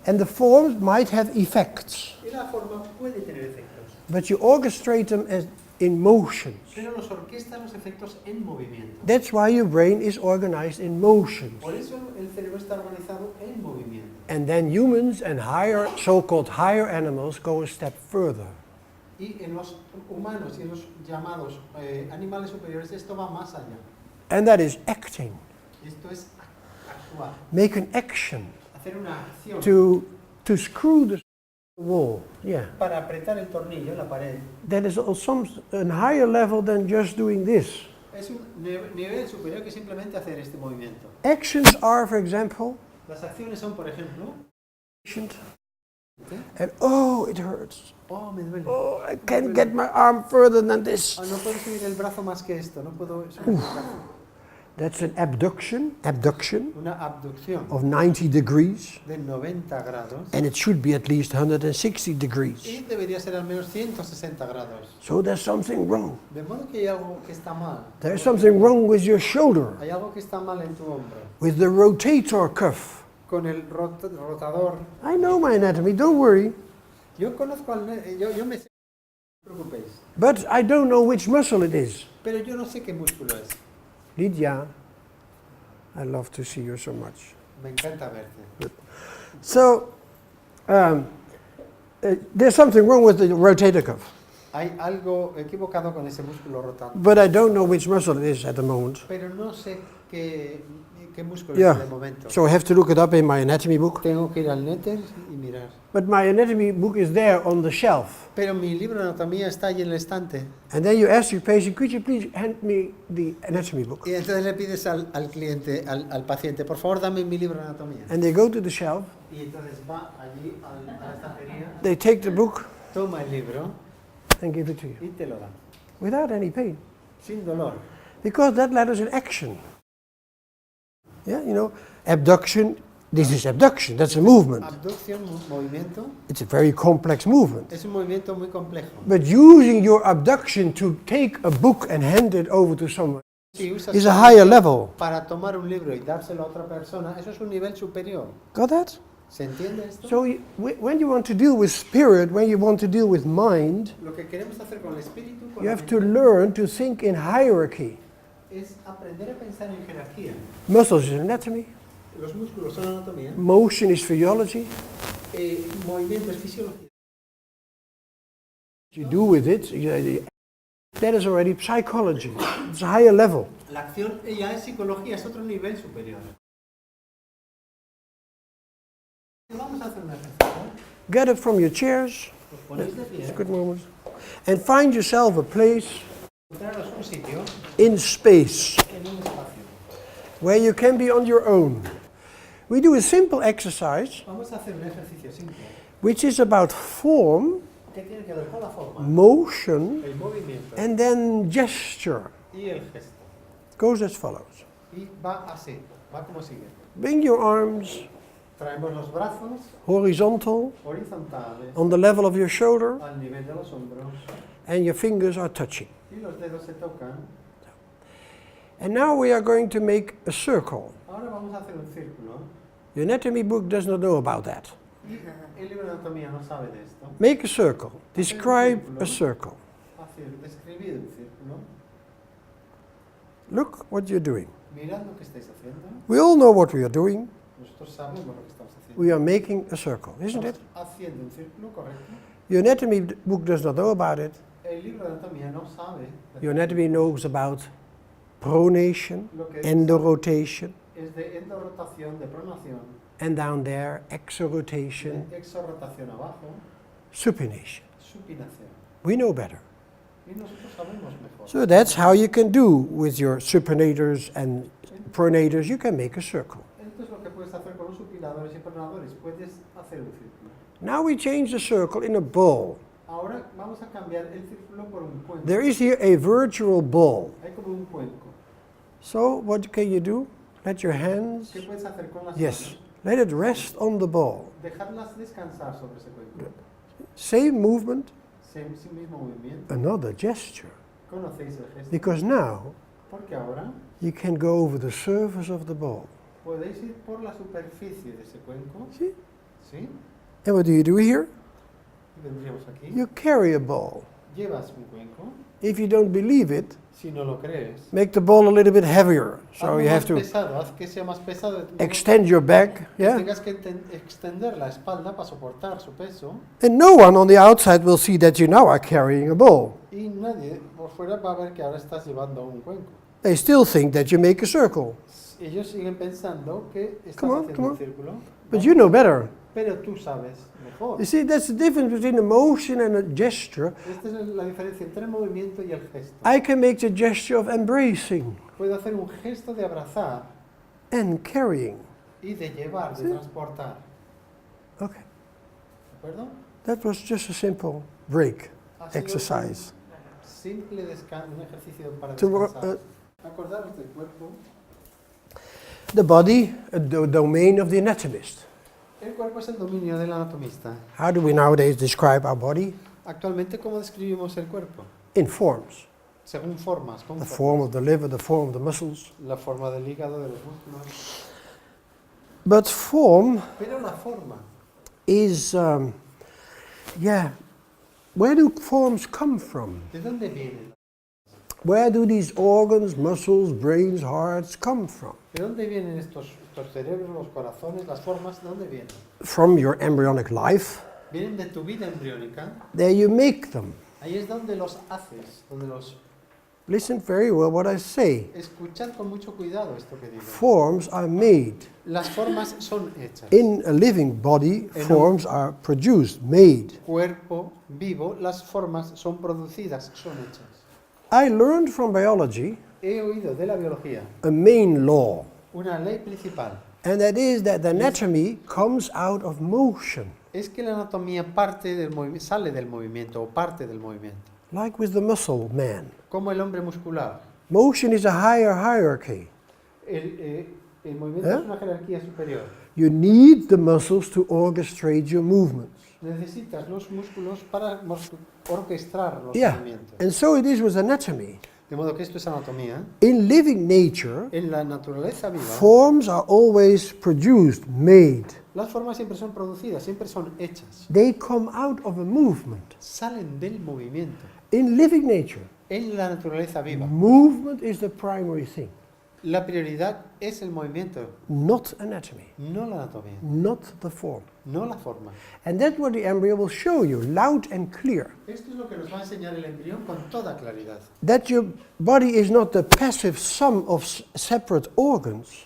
And the forms might have effects, Y la forma puede tener efectos. but you orchestrate them as in motions. Pero los orquestas los efectos en movimiento. That's why your brain is organized in motions. Por eso el cerebro está organizado en movimiento. And then humans and higher, so-called higher animals go a step further. Y en los humanos y en los llamados animales superiores esto va más allá. And that is acting. Esto es actuar. Make an action Hacer una acción to screw the wall. Yeah. para apretar el tornillo en la pared. That is also a higher level than just doing this. Es un nivel superior que simplemente hacer este movimiento. Actions are, for example, Las acciones son, por ejemplo, patient, ¿sí? and oh, it hurts. Oh, me duele. Oh, I can't get my arm further than this. No puedo subir el brazo más que esto, no puedo subir el brazo. That's an abduction Una abducción of 90 degrees, de 90 grados and it should be at least 160 degrees. y debería ser al menos 160 grados. So there's something wrong. De modo que hay algo que está mal. There's something wrong with your shoulder, Hay algo que está mal en tu hombro. with the rotator cuff. Con el rotador. I know my anatomy, don't worry. Yo conozco yo me sé, no os preocupéis. But I don't know which muscle it is. Pero yo no sé qué músculo es. Lydia, I love to see you so much. Me encanta verte. So, there's something wrong with the rotator cuff. Hay algo equivocado con ese músculo rotante. But I don't know which muscle it is at the moment. Pero no sé qué músculo Yeah. es de momento. So I have to look it up in my anatomy book. Tengo que ir al Netter y mirar. But my anatomy book is there on the shelf. Pero mi libro de anatomía está allí en el estante. And then you ask your patient, could you please hand me the anatomy book? Y entonces le pides al cliente, al paciente, por favor dame mi libro de anatomía. And they go to the shelf, Y entonces va allí a la estantería, they take the book toma el libro and give it to you y te lo da. without any pain. Sin dolor. Because that letters in action. Yeah, you know, abduction, this is abduction, that's a movement. Abducción, movimiento, It's a very complex movement. es un movimiento muy complejo. But using your abduction to take a book and hand it over to someone Si usas is a higher level. para tomar un libro y dárselo a otra persona, eso es un nivel superior. Got that? ¿Se entiende esto? So when you want to deal with spirit, when you want to deal with mind, Lo que queremos hacer con el espíritu, con you la have to mente, learn to think in hierarchy. es aprender a pensar en jerarquía. Muscles is anatomy, Los músculos son anatomía. Motion is physiology. Movimiento es fisiología. What you do with it, that is already psychology. It's a higher level. La acción ya es psicología, es otro nivel superior. Vamos a hacer una ejercicio. Get up from your chairs. Os ponéis de It's a pie. good moment. And find yourself a place Encontraros un sitio in space en un espacio. where you can be on your own. We do a simple exercise Vamos a hacer un ejercicio simple which is about form, que tiene que ver con la forma, motion, el movimiento and then gesture. y el gesto. Goes as follows. Y va así, va como sigue. Bring your arms Traemos los brazos horizontal horizontales on the level of your shoulder, al nivel de los hombros and your fingers are touching. y los dedos se tocan. And now we are going to make a circle. Ahora vamos a hacer un círculo. The anatomy book does not know about that. Y el libro de anatomía no sabe de esto. Make a circle. Describe a circle. Describid un círculo. Look what you're doing. Mirad lo que estáis haciendo. We all know what we are doing. Nosotros sabemos lo que estamos haciendo. We are making a circle, isn't it? Estamos haciendo un círculo, correcto. Your anatomy book does not know about it. El libro de anatomía no sabe. Your anatomy knows about pronation, Lo que endorotation, es de endorotación, de pronación, and down there, exorotation, de exorrotación abajo, supination. supinación. We know better. Y nosotros sabemos mejor. So that's how you can do with your supinators and pronators. You can make a circle. Esto es lo que puedes hacer con los supinadores y pronadores. Puedes hacer un círculo. Now we change the circle in a ball. Ahora vamos a cambiar el círculo por un cuenco. There is here a virtual ball. Hay como un cuenco. So what can you do? Let your hands, ¿Qué puedes hacer con las yes, manos? let it rest on the ball. Dejarlas descansar sobre ese cuenco. Same movement, Sí mismo movimiento. another gesture. ¿Conocéis el gesto? Because now Porque ahora you can go over the surface of the ball. podéis ir por la superficie de ese cuenco. See? ¿Sí? And what do you do here? Y vendríamos aquí. You carry a ball. Llevas un cuenco. If you don't believe it, Si no lo crees, make the ball a little bit heavier. So hazlo you have más to pesado, haz que sea más pesado. De modo extend your back, que yeah? tengas que extender la espalda para soportar su peso. And no one on the outside will see that you now are carrying a ball. Y nadie por fuera va a ver que ahora estás llevando un cuenco. They still think that you make a circle. Ellos siguen pensando que estás Come on, haciendo come un on. círculo. But you know better. Pero tú sabes mejor. You see, that's the difference between a motion and a gesture. Esta es la diferencia entre el movimiento y el gesto. I can make the gesture of embracing Puedo hacer un gesto de abrazar and carrying. y de llevar, de transportar. Okay. ¿De acuerdo? That was just a simple break Ha sido exercise. un simple descanso, un ejercicio para To, descansar. Acordaros del cuerpo. the body, the domain of the anatomist. El cuerpo es el dominio del anatomista. How do we nowadays describe our body? Actualmente, ¿cómo describimos el cuerpo? In forms. Según formas. ¿Cómo The formas? form of the liver, the form of the muscles. La forma del hígado, de los músculos. But form Pero la forma. is, where do forms come from? ¿De dónde vienen? Where do these organs, muscles, brains, hearts come from? ¿De dónde vienen estos cerebros, los corazones, las formas? ¿De dónde vienen? From your embryonic life. Vienen de tu vida embriónica. There you make them. Ahí es donde los haces, donde los... Listen very well what I say. Escuchad con mucho cuidado esto que digo. Forms are made. Las formas son hechas. In a living body, En un- forms are produced, made. Cuerpo vivo, las formas son producidas, son hechas. I learned from biology He oído de la biología a main law, una ley principal. and that is that the anatomy comes out of motion, Es que la anatomía parte del sale del movimiento o parte del movimiento. like with the muscle man. Como el hombre muscular. Motion is a higher hierarchy. El movimiento es una jerarquía superior. You need the muscles to orchestrate your movements. Necesitas los músculos para orquestar los Yeah, movimientos. and so it is with anatomy. De modo que esto es anatomía. In living nature, En la naturaleza viva, forms are always produced, made. las formas siempre son producidas, siempre son hechas. They come out of a movement. Salen del movimiento. In living nature, En la naturaleza viva, movement is the primary thing. La prioridad es el movimiento, not anatomy, no la anatomía, not the form. no la forma. And that's what the embryo will show you, loud and clear. Esto es lo que nos va a enseñar el embrión con toda claridad. That your body is not the passive sum of separate organs.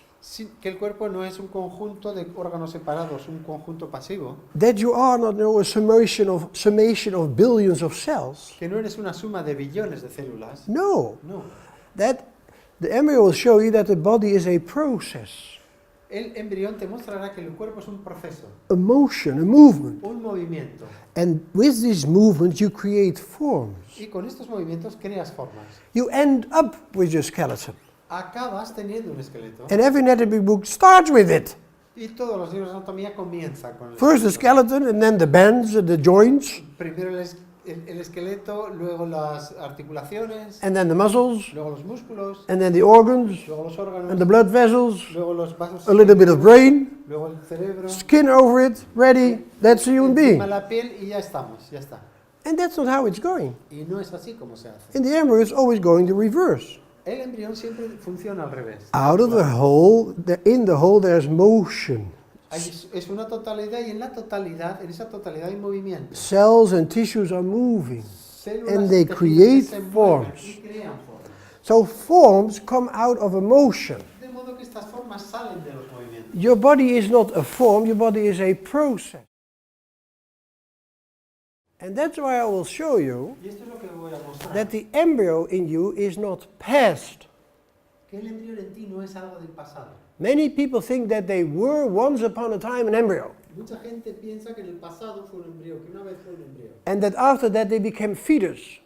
Que el cuerpo no es un conjunto de órganos separados, un conjunto pasivo. That you are not a summation of billions of cells. Que no eres una suma de billones de células. No. No. That the embryo will show you that the body is a process. El embrión te mostrará que el cuerpo es un proceso. A motion, a movement. Un movimiento. And with these movements you create forms. Y con estos movimientos creas formas. You end up with your skeleton. Acabas teniendo un esqueleto. And every anatomy book starts with it. Y todos los libros de anatomía comienzan con el First the skeleton, and then the bands, the joints, Primero el esqueleto, luego las articulaciones, and then the muscles, luego los músculos, and then the organs, luego los órganos, and the blood vessels, luego los vasos, a little bit of brain, luego el cerebro, skin over it, ready. That's a human being. encima la piel y ya estamos, ya está. And that's not how it's going. Y no es así como se hace. In the embryo, it's always going the reverse. El embrión siempre funciona al revés. Out of the whole, in the whole, there's motion. Es una totalidad y en la totalidad, en esa totalidad hay movimiento. Cells and tissues are moving. Células And they y tejidos create se mueven forms. y crean formas. So forms come out of a motion. De modo que estas formas salen de los movimientos. Your body is not a form, your body is a process. And that's why I will show you Y esto es lo que voy a mostrar. that the embryo in you is not past. Que el embrión en ti no es algo del pasado. Many people think that they were once upon a time an embryo, Mucha gente piensa que en el pasado fue un embrión, que una vez fue un embrión. and that after that they became fetus,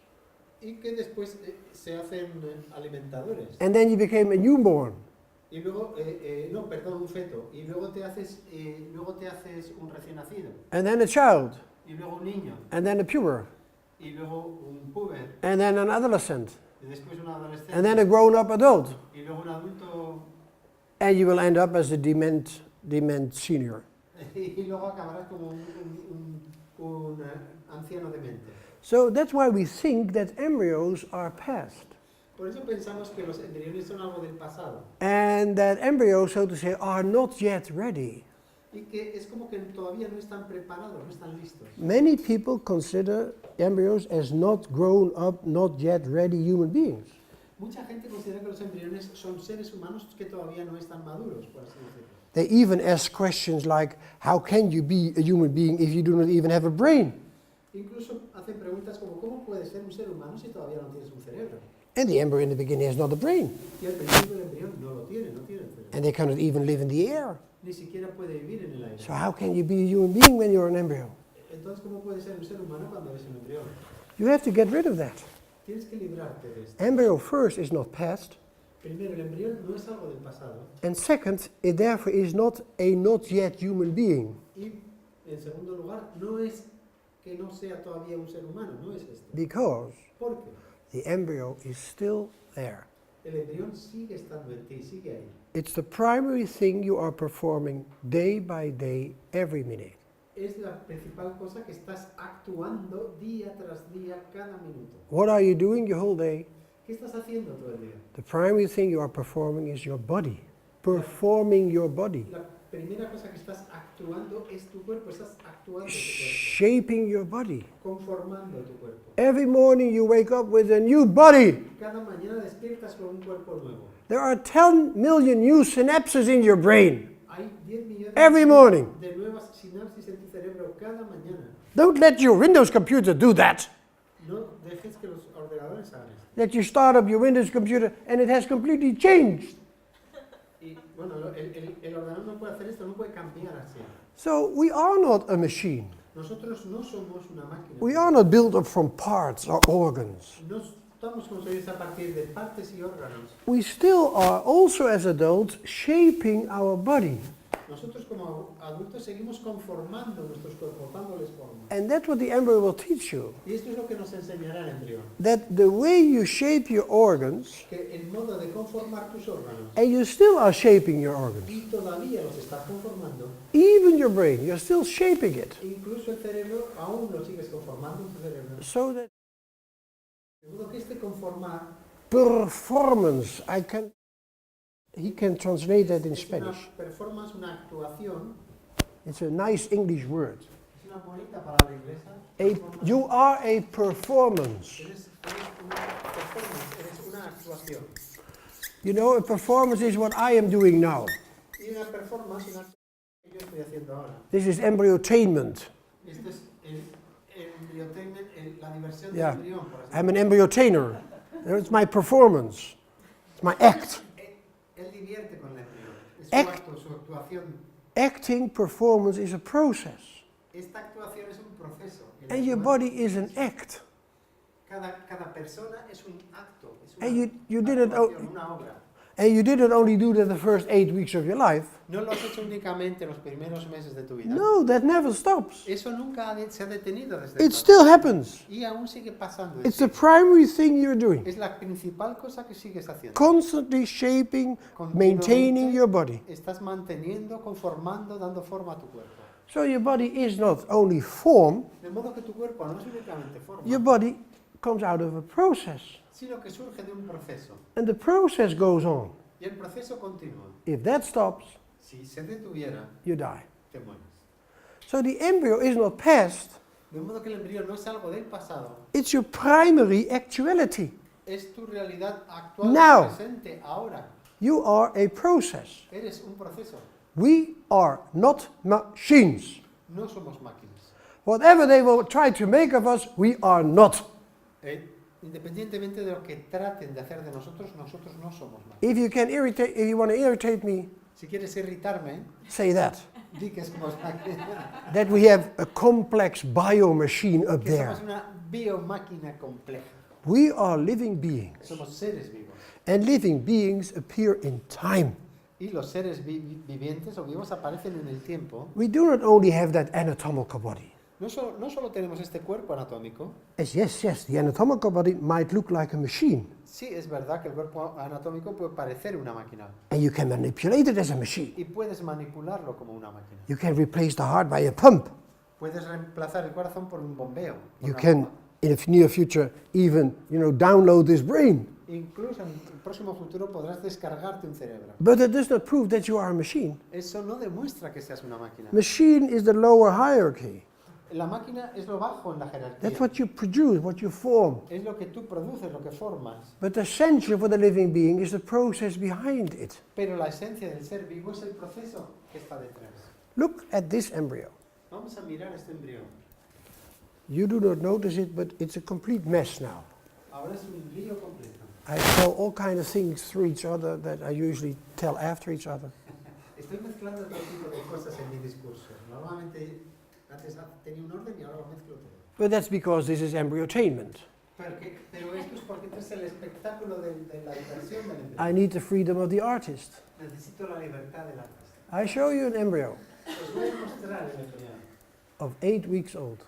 Y que después se hacen alimentadores. and then you became a newborn, Y luego, no, perdón, un feto. Y luego te haces un recién nacido. and then a child, Y luego un niño. and then a puber, Y luego un puber. and then an adolescent, Y después un adolescente. and then a grown-up adult, Y luego un adulto. and you will end up as a dement senior. Y luego acabarás como un anciano demente. So that's why we think that embryos are past. Por eso pensamos que los embriones son algo del pasado. And that embryos, so to say, are not yet ready. Y que es como que todavía no están preparados, no están listos. Many people consider embryos as not grown up, not yet ready human beings. Mucha gente considera que los embriones son seres humanos que todavía no están maduros, por así decirlo. They even ask questions like, how can you be a human being if you do not even have a brain? Incluso hacen preguntas como, ¿cómo puedes ser un ser humano si todavía no tienes un cerebro? And the embryo in the beginning has not a brain. Y al principio el embrión no lo tiene, no tiene el cerebro. And they cannot even live in the air. Ni siquiera puede vivir en el aire. So how can you be a human being when you're an embryo? Entonces, ¿cómo puedes ser un ser humano cuando eres un embrión? You have to get rid of that. Tienes que librarte de esto. Embryo first is not past. Primero, el embrión no es algo del pasado. And second, it therefore is not a not yet human being. Y, en segundo lugar, no es que no sea todavía un ser humano, no es esto. Because ¿Por qué? the embryo is still there. El embrión sigue estando en ti, sigue ahí. It's the primary thing you are performing day by day, every minute. Es la principal cosa que estás actuando día tras día, cada minuto. What are you doing your whole day? ¿Qué estás haciendo todo el día? The primary thing you are performing is your body. Performing your body. La primera cosa que estás actuando es tu cuerpo, estás actuando tu cuerpo, Shaping your body. conformando tu cuerpo. Every morning you wake up with a new body. Cada mañana despiertas con un cuerpo nuevo. There are 10 million new synapses in your brain. Hay 10 millones Every morning. de nuevas sinapsis en tu cerebro cada mañana. Don't let your Windows computer do that. No dejes que los ordenadores hagan esto. That you start up your Windows computer and it has completely changed. Y bueno, el ordenador no puede hacer esto, no puede cambiar así. So we are not a machine. Nosotros no somos una máquina. We are not built up from parts or organs. No estamos construidos a partir de partes y órganos. We still are also as adults shaping our body. Nosotros como adultos seguimos conformando nuestros cuerpos, dándoles forma. And that's what the embryo will teach you. Y esto es lo que nos enseñará el embrión. That the way you shape your organs, Que el modo de conformar tus órganos, and you still are shaping your organs. y todavía los estás conformando, Even your brain, you're still shaping it. incluso el cerebro aún lo sigues conformando en tu cerebro. So that De modo que este conformar, performance, I can He can translate that in Es una Spanish. performance, una actuación. It's a nice English word. Es una bonita palabra inglesa. You are a performance. Eres una performance, eres una actuación. You know, a performance is what I am doing now. Y una performance, una actuación que yo estoy haciendo ahora. This is embryotainment. Esto es el embryotainment, la diversión Yeah. del embrión, por así I'm an embryotainer. It's my performance. It's my act. Él divierte con el embrión. Es su Act. acto, su actuación. Acting performance is a process. Esta actuación es un proceso. And your body is an act. Cada persona es un acto. Es And una you didn't actuación, una obra. and you didn't only do that the first 8 weeks of your life. No lo has hecho únicamente los primeros meses de tu vida. No, that never stops. Eso nunca se ha detenido desde It entonces. still happens. Y aún sigue pasando. It's the primary thing you're doing. Es la principal cosa que sigues haciendo. Constantly shaping, maintaining your body. Estás manteniendo, conformando, dando forma a tu cuerpo. So your body is not only form, De modo que tu cuerpo no es únicamente forma, your body comes out of a process. sino que surge de un proceso. And the process goes on. Y el proceso continúa. If that stops, Si se detuviera, you die. te mueres. So the embryo is not past, De modo que el embrión no es algo del pasado, it's your primary actuality. es tu realidad actual, Now. presente, ahora. You are a process. Eres un proceso. We are not machines. No somos máquinas. Whatever they will try to make of us, we are not. Independientemente de lo que traten de hacer de nosotros, nosotros no somos máquinas. If you want to irritate me, Si quieres irritarme, say that. di que somos máquinas. That we have a complex biomachine up Que there. somos una biomáquina compleja. We are living beings. Somos seres vivos. And living beings appear in time. Y los seres vivientes o vivos aparecen en el tiempo. We do not only have that anatomical body. No solo tenemos este cuerpo anatómico. Yes, the anatomical body might look like a machine. Sí, es verdad que el cuerpo anatómico puede parecer una máquina. And you can manipulate it as a machine. Y puedes manipularlo como una máquina. You can replace the heart by a pump. Puedes reemplazar el corazón por un bombeo. por You una can, bomba. in the near future, even, download this brain. Incluso en el próximo futuro podrás descargarte un cerebro. But it does not prove that you are a machine. Eso no demuestra que seas una máquina. Machine is the lower hierarchy. La máquina es lo bajo en la jerarquía. That's what you produce, what you form. Es lo que tú produces, lo que formas. But the essential for the living being is the process behind it. Pero la esencia del ser vivo es el proceso que está detrás. Look at this embryo. Vamos a mirar este embrión. You do not notice it, but it's a complete mess now. Ahora es un lío completo. I tell all kinds of things through each other that I usually tell after each other. Estoy mezclando todo tipo de cosas en mi discurso. Normalmente antes tenía un orden y ahora lo mezclo todo. But that's because this is embryotainment. Pero esto es porque este es el espectáculo de la diversión del embrión. I need the freedom of the artist. Necesito la libertad del artista. I show you an embryo Os voy a mostrar el embrión of 8 weeks old.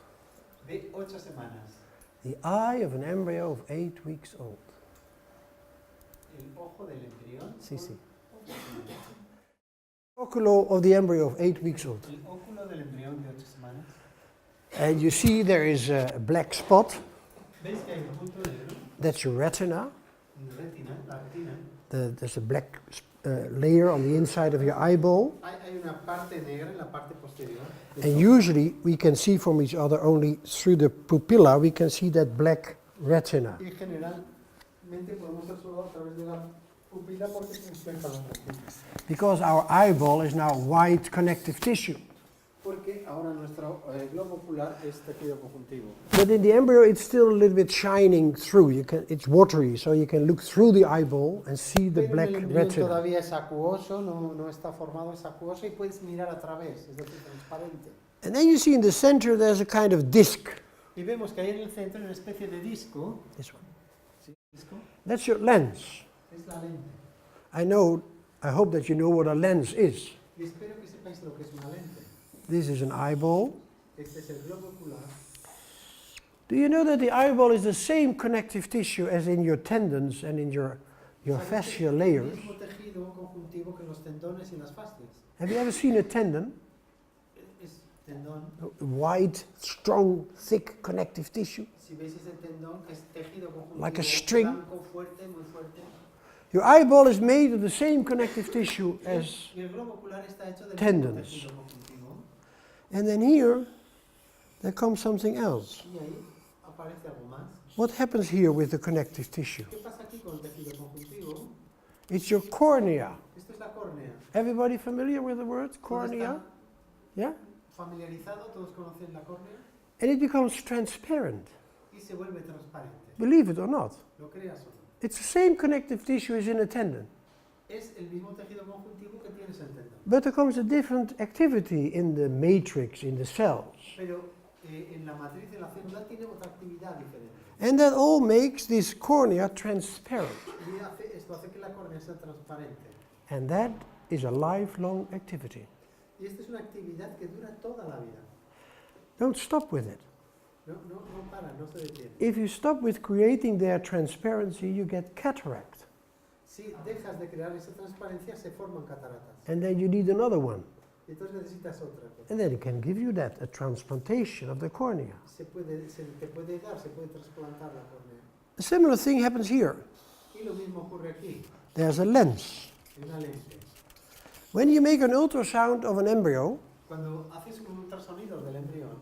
de 8 semanas. The eye of an embryo of 8 weeks old. El ojo del embrión. Sí, sí. Oculo of the embryo of 8 weeks old. El óculo del embrión de 8 semanas. And you see there is a black spot. ¿Veis que hay un punto negro? That's your retina. Retina, la retina. There's a black layer on the inside of your eyeball. Hay una parte negra en la parte posterior. And usually we can see from each other only through the pupilla, we can see that black retina. Y generalmente podemos ver solo a través de la pupila porque se refleja la retina. Because our eyeball is now white connective tissue. Porque ahora nuestro globo ocular es tejido conjuntivo. But in the embryo it's still a little bit shining through. It's watery, so you can look through the eyeball and see the Pero black el embrión retina. todavía es acuoso, no está formado, es acuoso y puedes mirar a través, es decir, transparente. And then you see in the center there's a kind of disc. Y vemos que ahí en el centro hay una especie de disco. This one. ¿Sí? ¿Disco? That's your lens. Es la lente. I hope that you know what a lens is. Y espero que sepáis lo que es una lente. This is an eyeball. Este es el globo ocular. Do you know that the eyeball is the same connective tissue as in your tendons and in your fascial El layers? mismo tejido conjuntivo que los tendones y las fascias. Have you ever seen a tendon? Es tendón. A white, strong, thick connective tissue? Si veis ese tendón, es tejido conjuntivo Like a string. blanco, fuerte, muy fuerte. Your eyeball is made of the same connective tissue as, Y el globo ocular está hecho del mismo tendons. tejido conjuntivo. and then here, there comes something else. Y ahí aparece algo más. What happens here with the connective tissue? ¿Qué pasa aquí con el tejido conjuntivo? It's your cornea. Esto es la córnea. Everybody familiar with the word ¿Todos cornea? están Yeah? familiarizado? ¿Todos conocen la córnea? And it becomes transparent, Y se vuelve transparente. believe it or not. ¿Lo creas o no? It's the same connective tissue as in a tendon, Es el mismo tejido conjuntivo que tienes en el tendón. but there comes a different activity in the matrix, in the cells. Pero en la matriz de la célula tiene otra actividad diferente. And that all makes this cornea transparent. Y esto hace que la córnea sea transparente. And that is a lifelong activity. Y esta es una actividad que dura toda la vida. Don't stop with it. No para, no se detiene. If you stop with creating their transparency, you get cataract. Si dejas de crear esa transparencia, se forman cataratas. And then you need another one. Y entonces necesitas otra cosa. And then it can give you that, a transplantation of the cornea. Se te puede dar, se puede trasplantar la córnea. A similar thing happens here. Y lo mismo ocurre aquí. There's a lens. Hay una lente. When you make an ultrasound of an embryo, Cuando haces un ultrasonido del embrión,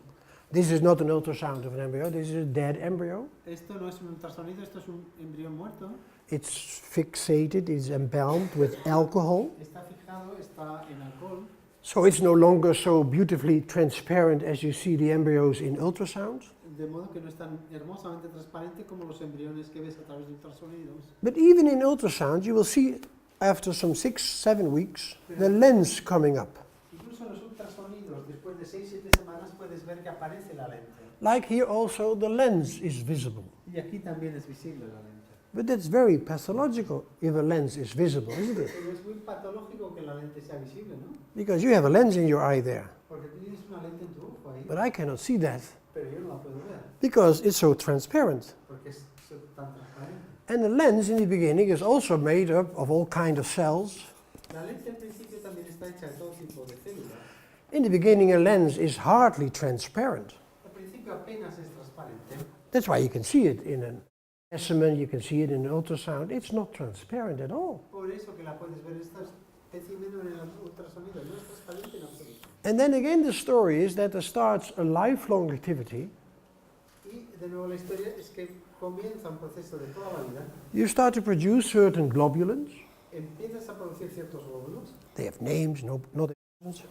this is not an ultrasound of an embryo, this is a dead embryo. esto no es un ultrasonido, esto es un embrión muerto. It's fixated, it's embalmed with alcohol. Está fijado, está en alcohol. So it's no longer so beautifully transparent as you see the embryos in ultrasound. De modo que no es tan hermosamente transparente como los embriones que ves a través de ultrasonidos. But even in ultrasound, you will see after some 6-7 weeks the lens coming up. Incluso en los ultrasonidos, después de 6-7 semanas, puedes ver que aparece la lente. Like here also, the lens is visible. Y aquí también es visible la lente. But that's very pathological if a lens is visible, isn't it? Pero es muy patológico que la lente sea visible, ¿no? Because you have a lens in your eye there, Porque tú tienes una lente en tu ojo ahí, but I cannot see that pero yo no la puedo ver, because it's so transparent. porque es tan transparente. And the lens in the beginning is also made up of all kinds of cells. La lente al principio también está hecha de todo tipo de células. In the beginning, a lens is hardly transparent. Al principio apenas es transparente. That's why you can see it in an specimen, you can see it in an ultrasound. It's not transparent at all. Por eso que la puedes ver, este espécimen en el ultrasonido no es transparente en absoluto. And then again, the story is that there starts a lifelong activity. Y de nuevo la historia es que comienza un proceso de toda la vida. You start to produce certain globulins. Empiezas a producir ciertos glóbulos, They have names, not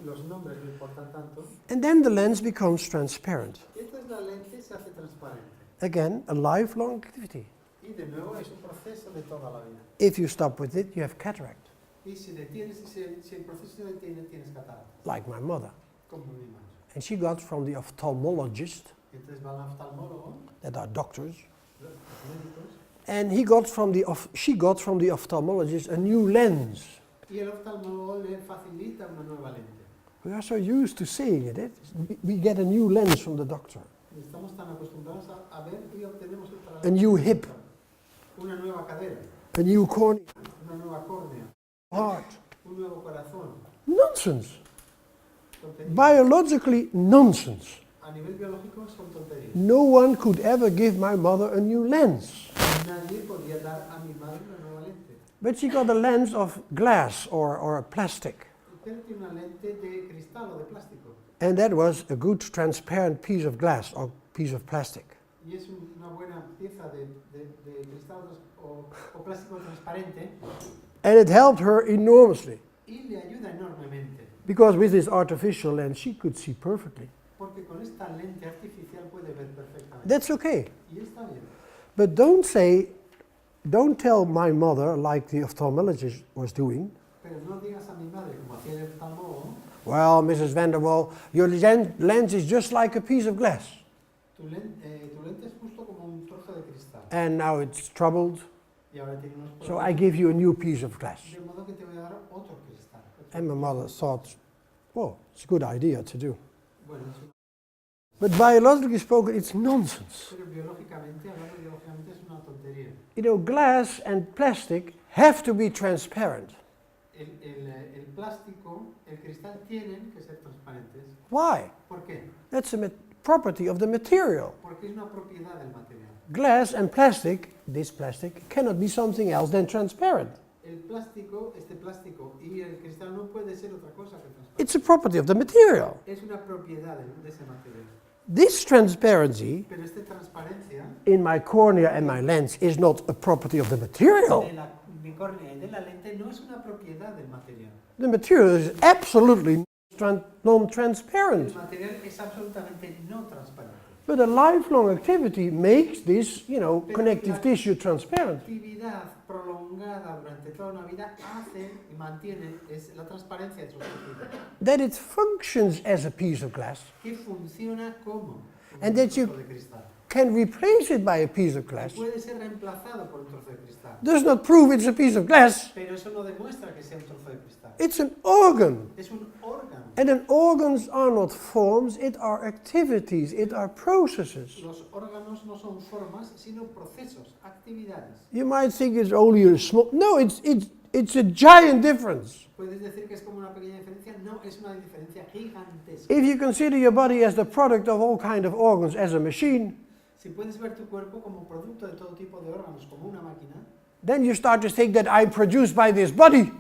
los nombres no importan tanto, and then the lens becomes transparent. y entonces la lente se hace transparente. Again, a lifelong activity. Y de nuevo es un proceso de toda la vida. If you stop with it, you have cataract, Y si el proceso se detiene, tienes catarata, like my mother. como mi madre. And she got from the ophthalmologist, Y entonces va al oftalmólogo, that are doctors, los médicos, and she got from the ophthalmologist a new lens. y el oftalmólogo le facilita una nueva lente. We are so used to saying it. We get a new lens from the doctor. Estamos tan acostumbrados a ver y obtenemos otra A new hip, una nueva cadera, a new cornea, una nueva córnea, heart. un nuevo corazón. Nonsense. Tonterías. Biologically nonsense. A nivel biológico son tonterías. No one could ever give my mother a new lens. Nadie podía dar a mi madre una nueva lente. But she got a lens of glass or plastic. Pero tiene una lente de cristal o de plástico. And that was a good transparent piece of glass or piece of plastic. Y es una buena pieza de cristal o plástico transparente. And it helped her enormously. Y le ayuda enormemente. Because with this artificial lens, she could see perfectly. Porque con esta lente artificial puede ver perfectamente. That's okay. Y está bien. But don't tell my mother, like the ophthalmologist was doing, Pero no digas a mi madre, como hacía el oftalmólogo, well, Mrs. Vanderwall, your lens is just like a piece of glass. tu lente es justo como un trozo de cristal. And now it's troubled, Y ahora tiene unos so problemas. I give you a new piece of glass. De modo que te voy a dar otro cristal. And my mother thought, well, it's a good idea to do. Bueno, es But biologically spoken, it's nonsense. pero biológicamente, hablando biológicamente, es una tontería. You know, glass and plastic have to be transparent. El plástico, el cristal tienen que ser transparentes. Why? ¿Por qué? That's a property of the material. Porque es una propiedad del material. Glass and plastic, this plastic, cannot be something else than transparent. plástico, este plástico y el cristal no puede ser otra cosa que transparente. It's a property of the material. Es una propiedad de ese material. This transparency Pero esta transparencia in my cornea and my lens is not a property of the material. de la mi córnea y de la lente no es una propiedad del material. The material is absolutely non-transparent. El material es absolutamente no transparente. But a lifelong activity makes this, connective tissue La transparent. actividad prolongada durante toda una vida hace y mantiene la transparencia de su tejido, That it functions as a piece of glass, que funciona como un And that trozo you- de cristal. can replace it by a piece of glass, Puede ser reemplazado por un trozo de cristal, does not prove it's a piece of glass. pero eso no demuestra que sea un trozo de cristal. It's an organ. Es un órgano. And then organs are not forms, it are activities, it are processes. Los órganos no son formas, sino procesos, actividades. You might think it's only a small, no, it's a giant difference. ¿Puedes decir que es como una pequeña diferencia? No, es una diferencia gigantesca. If you consider your body as the product of all kind of organs as a machine, Si puedes ver tu cuerpo como producto de todo tipo de órganos, como una máquina, then you start to think that I'm produced by this body.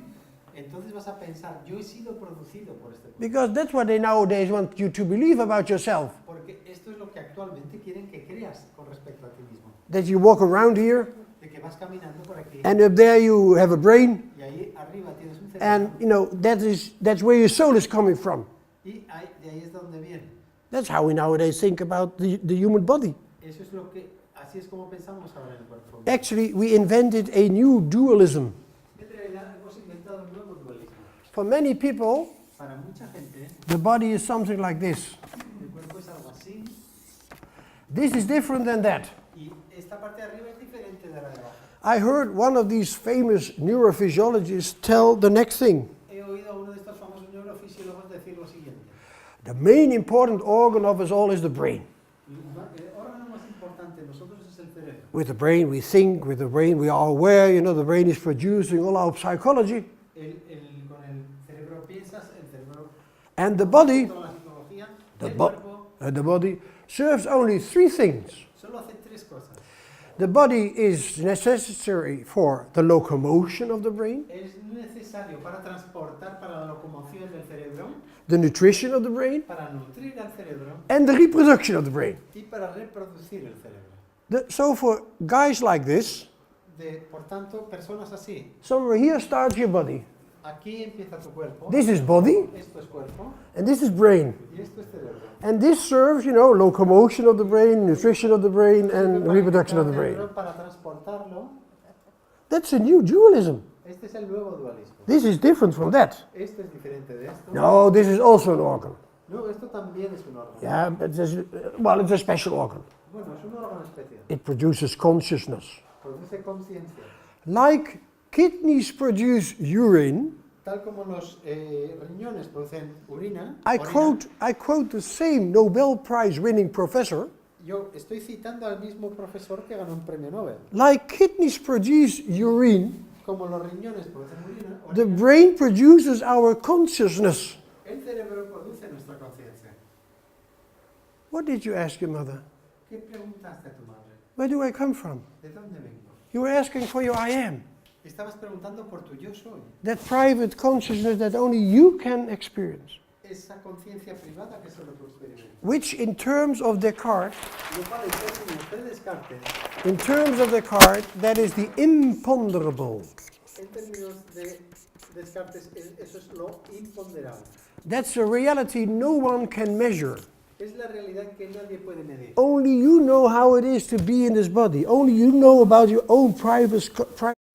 entonces vas a pensar, yo he sido producido por este cuerpo. Because that's what they nowadays want you to believe about yourself. Porque esto es lo que actualmente quieren que creas con respecto a ti mismo. That you walk around here, De que vas caminando por aquí and up there you have a brain, y ahí arriba tienes un and cerebro. that's where your soul is coming from. Y de ahí es donde viene. That's how we nowadays think about the human body. Eso es lo que, así es como pensamos ahora en el cuerpo. Actually, we invented a new dualism. En realidad hemos inventado un nuevo dualismo. For many people, Para mucha gente, the body is something like this. el cuerpo es algo así This is different than that. y esta parte de arriba es diferente de la de abajo. I heard one of these famous neurophysiologists tell the next thing. He oído a uno de estos famosos neurofisiólogos decir lo siguiente. The main important organ of us all is the brain. El órgano más importante de nosotros es el cerebro. With the brain we think, with the brain we are aware, the brain is producing all our psychology. Con el cerebro piensas, el cerebro And the body, toda la psicología, the, el bo- cuerpo the body serves only three things. solo hace tres cosas. The body is necessary for the locomotion of the brain, Es necesario para transportar, para la locomoción del cerebro, the nutrition of the brain, para nutrir al cerebro and the reproduction of the brain. y para reproducir el cerebro. So for guys like this, Por tanto, personas así, somewhere here starts your body. aquí empieza tu cuerpo, This is body, esto es cuerpo and this is brain. y esto es cerebro. And this serves, locomotion of the brain, nutrition of the brain, and Sirve reproduction para of the brain. cerebro, para transportarlo, That's a new dualism. este es el nuevo dualismo. This is different from that. Esto es diferente de esto. No, this is also an organ. No, esto también es un órgano. Yeah, but it's a special organ. Bueno, es un órgano especial. It produces consciousness. Produce conciencia. Like kidneys produce urine, Tal como los riñones producen orina, I quote the same Nobel Prize winning professor. yo estoy citando al mismo profesor que ganó un premio Nobel. Like kidneys produce urine, Como los riñones producen the orina, brain produces our consciousness. el cerebro produce nuestra conciencia. What did you ask your mother? ¿Qué preguntaste a tu madre? Where do I come from? ¿De dónde vengo? You were asking for your I am. Estabas preguntando por tu yo soy. That private consciousness that only you can experience. Esa conciencia privada que solo tú experimentas. Which in terms of Descartes, Lo cual en in terms of Descartes, that is the imponderable. términos de Descartes, eso es lo imponderable. That's a reality no one can measure. Es la realidad que nadie puede medir. Only you know how it is to be in this body. Only you know about your own private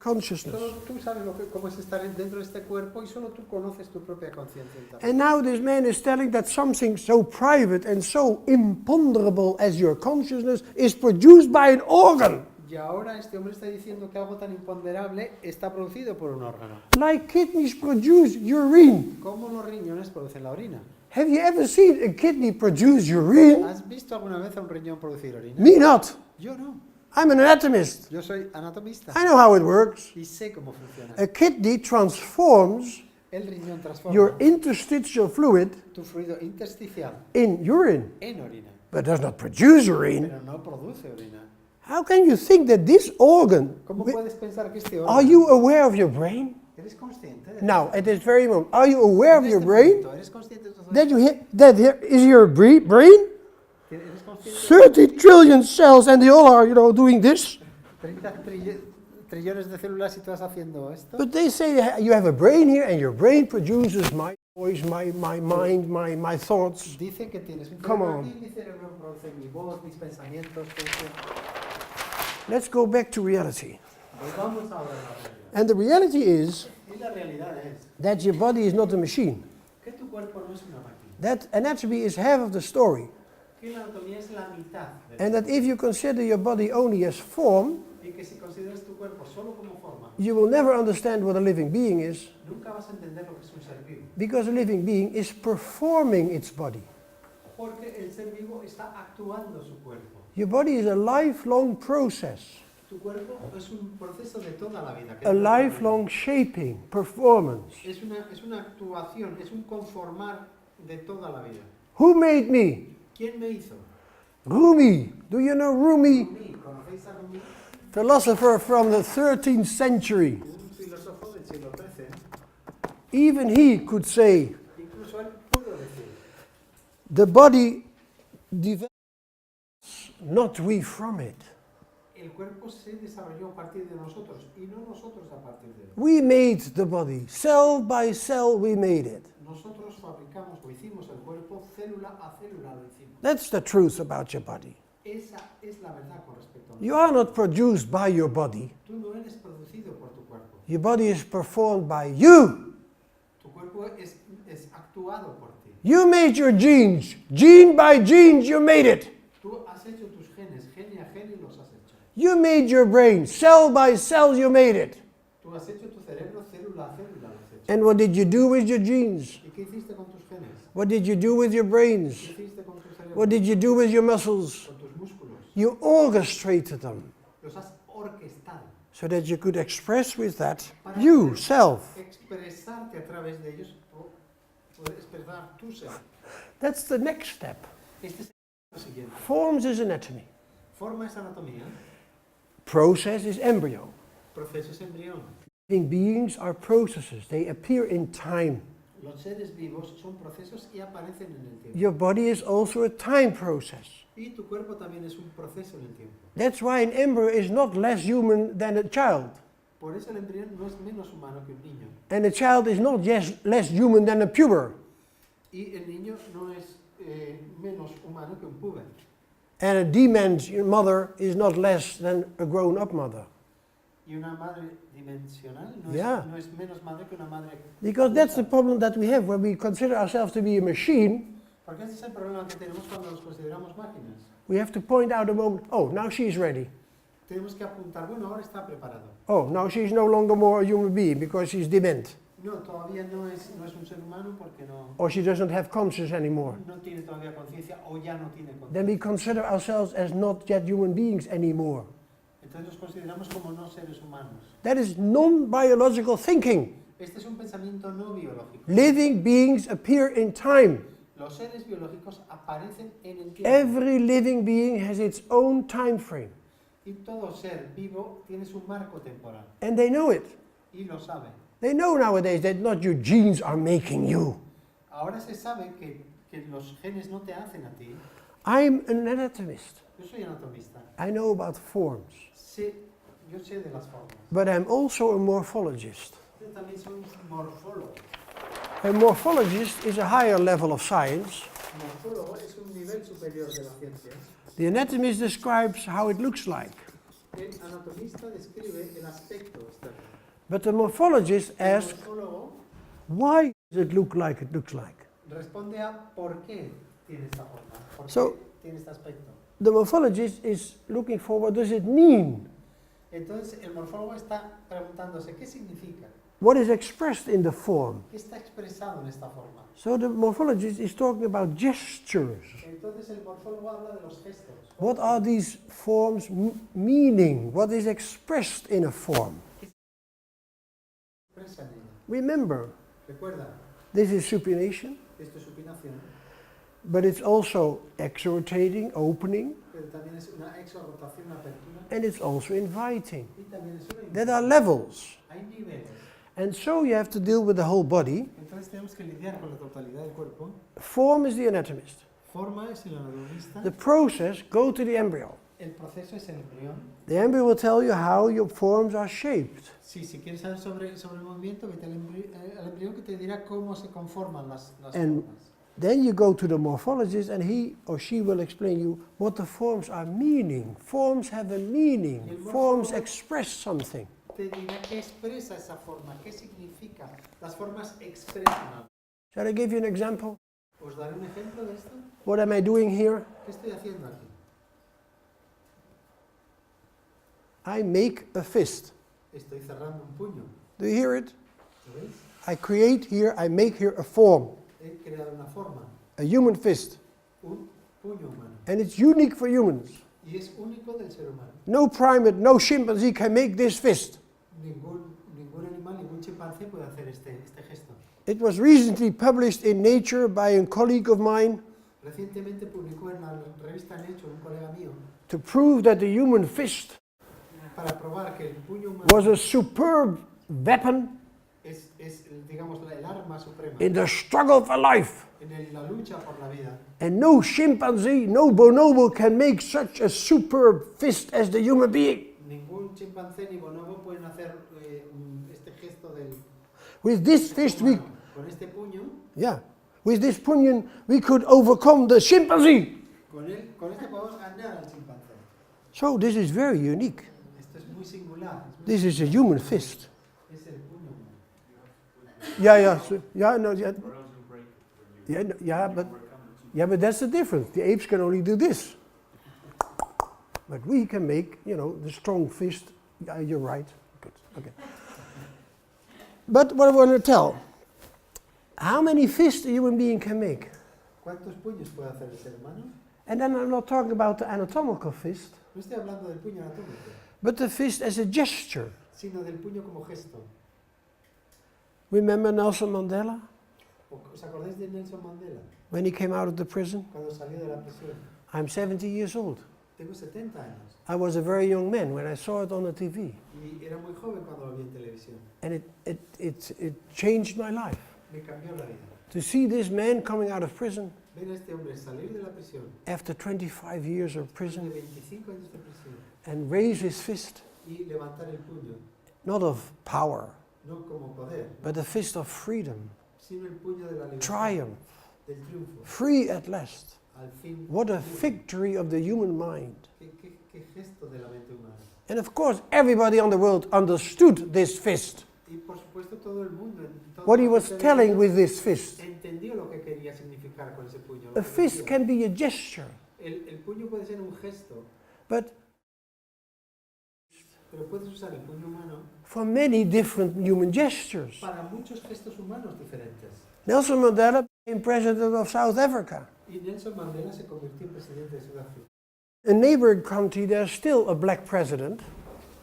consciousness. Solo tú sabes cómo es estar dentro de este cuerpo y solo tú conoces tu propia conciencia interna. And now this man is telling that something so private and so imponderable as your consciousness is produced by an organ. Y ahora este hombre está diciendo que algo tan imponderable está producido por un órgano. Like kidneys produce urine. ¿Cómo los riñones producen la orina? Have you ever seen a kidney produce urine? ¿Has visto alguna vez a un riñón producir orina? Me not. Yo no. I'm an anatomist. Yo soy anatomista I know how it works. y sé cómo funciona. A kidney transforms El riñón transforma your interstitial fluid tu fluido intersticial in urine, en orina, but does not produce urine. pero no produce orina. How can you think that this organ, ¿Cómo puedes pensar que este are órgano... you aware of your brain? ¿Eres consciente de Now, esto? at this very moment, are you aware En of your este brain? momento, ¿eres consciente de todo That esto? you hit, that here is your brain? ¿Eres consciente 30 trillion cells and they all are, doing this. 30 trillones de células y tú estás haciendo esto? But they say you have a brain here and your brain produces my voice, my mind, my thoughts. Dice que tienes un Come cerebro on. aquí, mi cerebro produce mi voz, mis pensamientos, todo eso. Let's go back to reality. Volvamos ahora a la realidad. And the reality is Y la realidad es that your body is not a machine. que tu cuerpo no es una máquina. That anatomy is half of the story. Que la anatomía es la mitad de And that if you consider your body only as form, y que si consideras tu cuerpo solo como forma, you will never understand what a living being is, nunca vas a entender lo que es un ser vivo. because a living being is performing its body. Porque el ser vivo está actuando su cuerpo. Your body is a lifelong process, Tu cuerpo es un proceso de toda la vida. que a dura toda la vida. lifelong shaping, performance. Es una actuación, es un conformar de toda la vida. Who made me? ¿Quién me hizo? Rumi. Do you know Rumi? Rumi. ¿Conocéis a Rumi? Philosopher from the 13th century. Un filósofo del siglo XIII. Even he could say, Incluso él pudo decir, the body develops, not we from it. el cuerpo se desarrolló a partir de nosotros y no nosotros a partir de él. We made the body. Cell by cell we made it. Nosotros fabricamos o hicimos el cuerpo célula a célula lo hicimos. That's the truth about your body. Esa es la verdad con respecto a You nosotros. are not produced by your body. Tú no eres producido por tu cuerpo. Your body is performed by you. Tu cuerpo es actuado por ti. You made your genes. Gene by genes, you made it. Tú has hecho tus genes, gene a gene los has hecho. You made your brain. Cell by cell, you made it. Tú has hecho tu cerebro célula a célula lo has hecho. And what did you do with your genes? ¿Y qué hiciste con tus genes? What did you do with your brains? ¿Qué hiciste con tu cerebro? What did you do with your muscles? Con tus músculos. You orchestrated them Los has orquestado. so that you could express with that Para you, poder self. expresarte a través de ellos, poder expresar tu ser. That's the next step. Este es el siguiente. Forms is anatomy. Forma es anatomía, Process is embryo. proceso es embrión. Living beings are processes. They appear in time. Los seres vivos son procesos y aparecen en el tiempo. Your body is also a time process. Y tu cuerpo también es un proceso en el tiempo. That's why an embryo is not less human than a child. Por eso el embrión no es menos humano que un niño. And a child is not less human than a puber. Y el niño no es menos humano que un puber. And a dement mother is not less than a grown-up mother. Y una madre dimensional Yeah. no es menos madre que una madre. Because that's the problem that we have when we consider ourselves to be a machine. Porque ese es el problema que tenemos cuando nos consideramos máquinas. We have to point out a moment, oh, now she's ready. Tenemos que apuntar, bueno, ahora está preparado. Oh, now she's no longer more a human being because she's dement. No, todavía no es un ser humano porque Or she doesn't have conscience anymore. no tiene todavía conciencia o ya no tiene conciencia. Then we consider ourselves as not yet human beings anymore. Entonces nos consideramos como no seres humanos. That is non-biological thinking. Este es un pensamiento no biológico. Living beings appear in time. Los seres biológicos aparecen en el tiempo. Every living being has its own time frame. Y todo ser vivo tiene su marco temporal. And they know it. Y lo saben. They know nowadays that not your genes are making you. Ahora se sabe que los genes no te hacen a ti. I'm an anatomist. Yo soy anatomista. I know about forms. Yo sé de las formas. But I'm also a morphologist. Yo también soy un morfólogo. A morphologist is a higher level of science. Morfólogo es un nivel superior de la ciencia. The anatomist describes how it looks like. El anatomista describe el aspecto externo. But the morphologist El asks, morfólogo why does it look like it looks like? responde a por qué tiene esta forma, por So- qué tiene este aspecto. The morphologist is looking for what does it mean? Entonces el morfólogo está preguntándose qué significa, What is expressed in the form? qué está expresado en esta forma. So the morphologist is talking about gestures. Entonces el morfólogo habla de los gestos. What are these forms meaning? What is expressed in a form? Expresa en ella. Remember, Recuerda, this is supination, esto es supinación, but it's also exhortating, opening, pero también es una exhortación, una apertura, and it's also inviting. y también es una There invitación. are levels. Hay niveles. And so you have to deal with the whole body. Entonces tenemos que lidiar con la totalidad del cuerpo. Form is the anatomist. Forma es el anatomista. The process, go to the embryo. El proceso es el embrión. The embryo will tell you how your forms are shaped. Sí, si quieres saber sobre el movimiento, vete al embrión que te dirá cómo se conforman las And formas. then you go to the morphologist and he or she will explain you what the forms are meaning. Forms have a meaning. Forms express something. Te dirá qué expresa esa forma, qué significa. Las formas expresan. Shall I give you an example? ¿Os daré un ejemplo de esto? What am I doing here? ¿Qué estoy haciendo aquí? I make a fist. Estoy cerrando un puño. Do you hear it? ¿Lo veis? I make here a form, He creado una forma, a human fist. un puño humano. And it's unique for humans. Y es único del ser humano. No primate, no chimpanzee can make this fist. Ningún animal, ningún chimpancé puede hacer este gesto. It was recently published in Nature by a colleague of mine Recientemente publicó en la revista Nature un colega mío to prove that the human fist para probar que el puño humano was a superb weapon es digamos, el arma suprema in the struggle for life. en la lucha por la vida. And no chimpanzee, no bonobo can make such a superb fist as the human being. Ningún chimpancé ni bonobo pueden hacer este gesto del With this fist, humano. Con este puño, with this punion, we could overcome the chimpanzee. con este podemos ganar al chimpancé. So this is very unique. Esto es muy singular. This is a human fist. Es el puño humano. But that's the difference. The apes can only do this. But we can make, the strong fist. Yeah, you're right. Good. Okay. But what I want to tell, how many fists a human being can make? ¿Cuántos puños puede hacer el ser humano? And then I'm not talking about the anatomical fist, No estoy hablando del puño anatómico, but the fist as a gesture. sino del puño como gesto. Remember Nelson Mandela ¿Os acordáis de Nelson Mandela? when he came out of the prison? Cuando salió de la prisión. I'm 70 years old. Tengo 70 años. I was a very young man when I saw it on the TV. Y era muy joven cuando lo vi en televisión. And it changed my life. Me cambió la vida. To see this man coming out of prison Ver a este hombre salir de la prisión after 25 years of de prison 25 años de prisión and raise his fist, y levantar el puño, not of power, no como poder, but a fist of freedom, sino el puño de la libertad, triumph, del triunfo. free at last. Al fin, What a libre. victory of the human mind. ¿Qué gesto de la mente humana? And of course, everybody on the world understood this fist, Y por supuesto todo el mundo, what he was telling with this fist. entendió lo que quería significar con ese puño. A fist can be a gesture, El puño puede ser un gesto, but pero puedes usar el puño humano for many different human gestures. para muchos gestos humanos diferentes. Nelson Mandela became president of South Africa. Y Nelson Mandela se convirtió en presidente de Sudáfrica. In neighboring country, there's still a black president,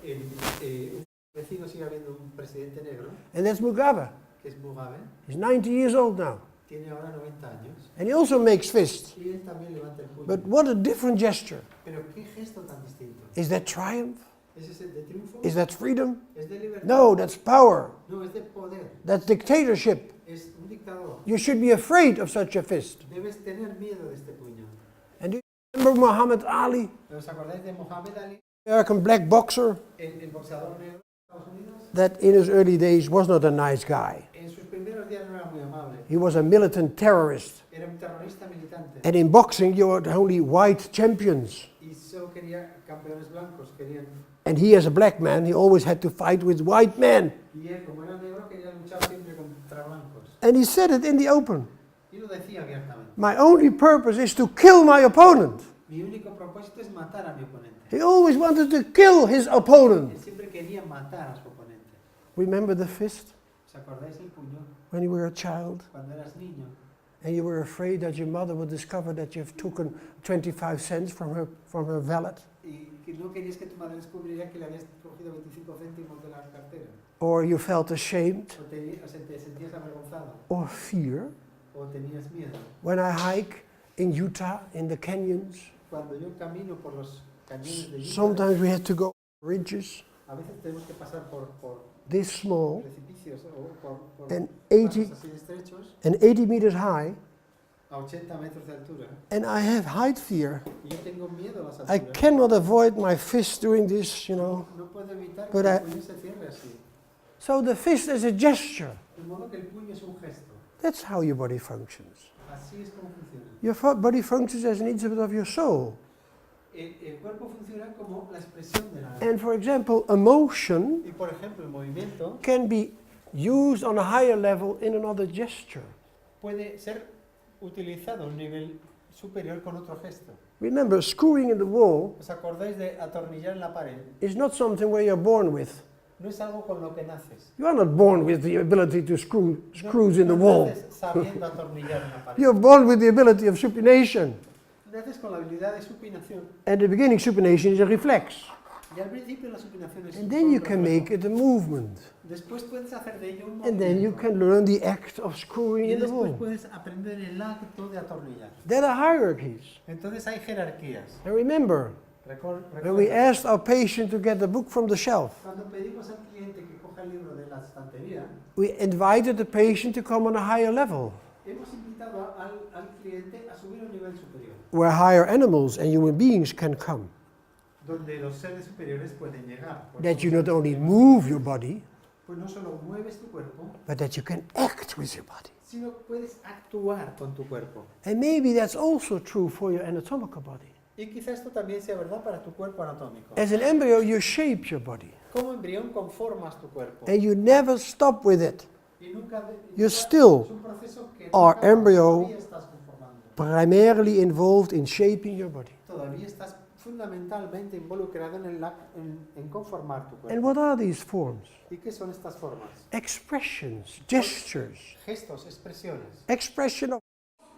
Un vecino sigue habiendo un presidente negro, and that's Mugabe. que es Mugabe, He's 90 years old now, tiene ahora 90 años, and he also makes fists. y él también levanta el puño. But what a different gesture. Pero qué gesto tan distinto. Is that triumph? ¿Es ese de triunfo? Is that freedom? ¿Es de libertad? No, that's power. No, es de poder. That's dictatorship. Es un dictador. You should be afraid of such a fist. Debes tener miedo de este puño. And do you remember Muhammad Ali, ¿Os acordáis de Mohammed Ali, American black boxer, el boxeador negro de Estados Unidos? that in his early days was not a nice guy. En sus primeros días no era muy amable. He was a militant terrorist. Era un terrorista militante. And in boxing, you had only white champions. Y solo quería campeones blancos. Querían, And he, as a black man, he always had to fight with white men. y él, como era negro, quería luchar siempre contra blancos. And he said it in the open. Y lo decía abiertamente. My only purpose is to kill my opponent. Mi único propósito es matar a mi oponente. He always wanted to kill his opponent. Él siempre quería matar a su oponente. Remember the fist ¿Os acordáis el puño when you were a child cuando eras niño? and you were afraid that your mother would discover that you've taken 25 cents from her wallet? Y que no querías que tu madre descubriera que le habías cogido 25 céntimos de la cartera. Or you felt ashamed O te sentías avergonzado. or fear? O tenías miedo. When I hike in Utah, in the canyons, Cuando yo camino por los cañones de Utah, sometimes we had to go ridges. a veces tenemos que pasar por this small, precipicios o por And pasos 80 así estrechos and 80 meters high, a 80 metros de altura. and I have height fear. Y yo tengo miedo a las I alturas. cannot avoid my fist doing this, you know. No puedo evitar que But el I- puño se cierre así. So the fist is a gesture. De modo que el puño es un gesto. That's how your body functions. Así es como funciona. Your body functions as an instrument of your soul. El cuerpo funciona como la expresión de la... And for example, emotion Y por ejemplo, el movimiento can be used on a higher level in another gesture. puede ser utilizado a un nivel superior con otro gesto. Remember, screwing in the wall ¿Os acordáis de atornillar en la pared? is not something where you're born with. No es algo con lo que naces. You are not born with the ability to screw screws in the No wall. naces sabiendo atornillar en la pared. You're born with the ability of supination. Naces con la habilidad de supinación. At the beginning, supination is a reflex. Y al principio la supinación es And then you un can reflejo. make it a movement. Después puedes hacer de ello un And then you movimiento. can learn the act of screwing Y in the después wall. puedes aprender el acto de atornillar. There are hierarchies. Entonces hay jerarquías. And remember, when we Recuerda, asked our patient to get the book from the shelf, cuando pedimos al cliente que coja el libro de la estantería, we invited the patient to come on a higher level, hemos invitado al cliente a subir a un nivel superior, where higher animals and human beings can come. donde los seres superiores pueden llegar. Por That eso you los not seres only superiores- move your body, Pues no solo mueves tu cuerpo, but that you can act with your body. sino puedes actuar con tu cuerpo. And maybe that's also true for your anatomical body. Y quizá esto también sea verdad para tu cuerpo anatómico. As an embryo, you shape your body, Como embrión conformas tu cuerpo. and you never stop with it. Y nunca You still es un proceso que are nunca embryo. todavía estás conformando. Primarily involved in shaping your body. Todavía estás fundamentalmente involucrado en conformar tu And cuerpo. what are these forms? ¿Y qué son estas formas? Expressions, gestures, Gestos, expresiones. expression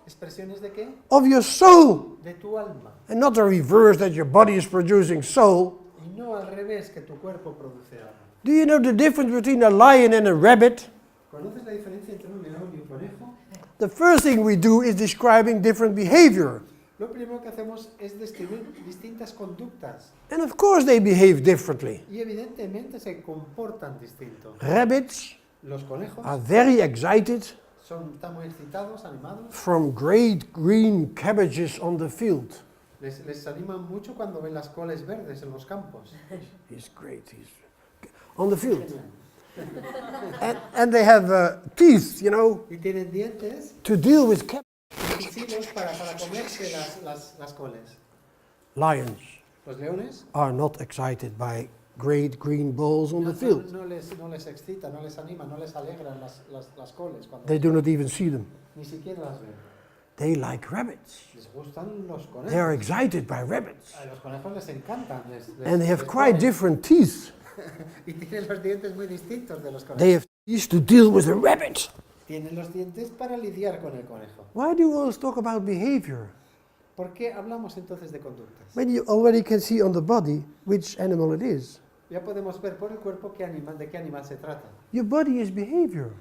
¿Expresiones de qué? of your soul, De tu alma. and not the reverse that your body is producing soul. Y no al revés, que tu cuerpo produce alma. Do you know the difference between a lion and a rabbit? ¿Conoces la diferencia entre un león y un conejo? The first thing we do is describing different behavior. Lo primero que hacemos es describir distintas conductas. And of course they behave differently. Y evidentemente se comportan distinto. Rabbits Los conejos are very excited están muy excitados, animados. from great green cabbages on the field. Les animan mucho cuando ven las coles verdes en los campos. He's great. He's on the field. Genial. And they have teeth, you know, Y tienen dientes to deal with cabbages. y silos para comerse las coles. Lions Los leones are not excited by great green balls on no, the field. no les excita, no les anima, no les alegran las coles. Cuando They do not even see them. ni siquiera las ven. They like rabbits. Les gustan los conejos. They are excited by rabbits. A los conejos les encantan. And they have les quite ponen. different teeth. Y tienen los dientes muy distintos de los They conejos. have teeth to deal with a rabbit. Tienen los dientes para lidiar con el conejo. Why do you always talk about behavior? ¿Por qué hablamos entonces de conductas? When you already can see on the body which animal it is. Ya podemos ver por el cuerpo de qué animal se trata. Your body is behavior.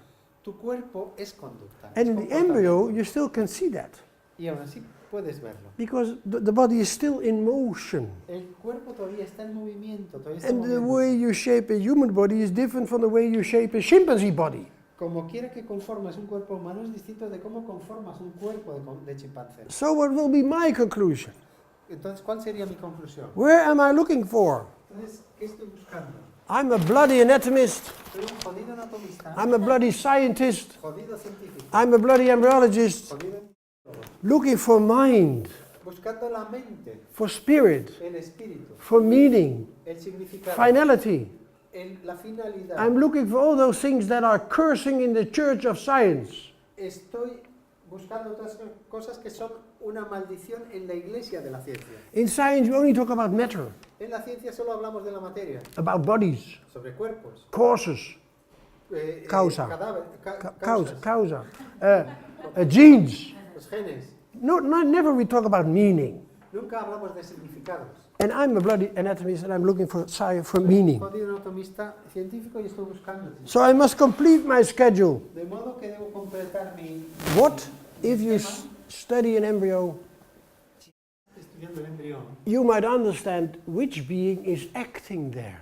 Tu cuerpo es conducta. And es in the comportamiento. embryo, you still can see that. Y aún así puedes verlo. Because the body is still in motion. El cuerpo todavía está en movimiento. Todavía está And the moviéndose. way you shape a human body is different from the way you shape a chimpanzee body. Como quiera que conformes un cuerpo humano es distinto de cómo conformas un cuerpo de chimpancé. So what will be my conclusion? Entonces, ¿cuál sería mi conclusión? Where am I looking for? Entonces, ¿qué estoy buscando? I'm a bloody anatomist. Soy un jodido anatomista, I'm a bloody scientist. jodido científico, I'm a bloody embryologist. jodido Looking for mind, buscando la mente, for spirit, el espíritu, for meaning, el significado, finality. la finalidad. I'm looking for all those things that are cursing in the church of science. Estoy buscando otras cosas que son una maldición en la iglesia de la ciencia. In science, we only talk about matter, En la ciencia solo hablamos de la materia, about bodies, sobre cuerpos, causes, Causa. causas, causa, genes. los genes. Never we talk about meaning. Nunca hablamos de significados. And I'm a bloody anatomist and I'm looking for science, for meaning. Jodido anatomista científico y estoy buscando. So I must complete my schedule. De modo que debo completar mi What if you study an embryo, estudiando el embrión. you might understand which being is acting there.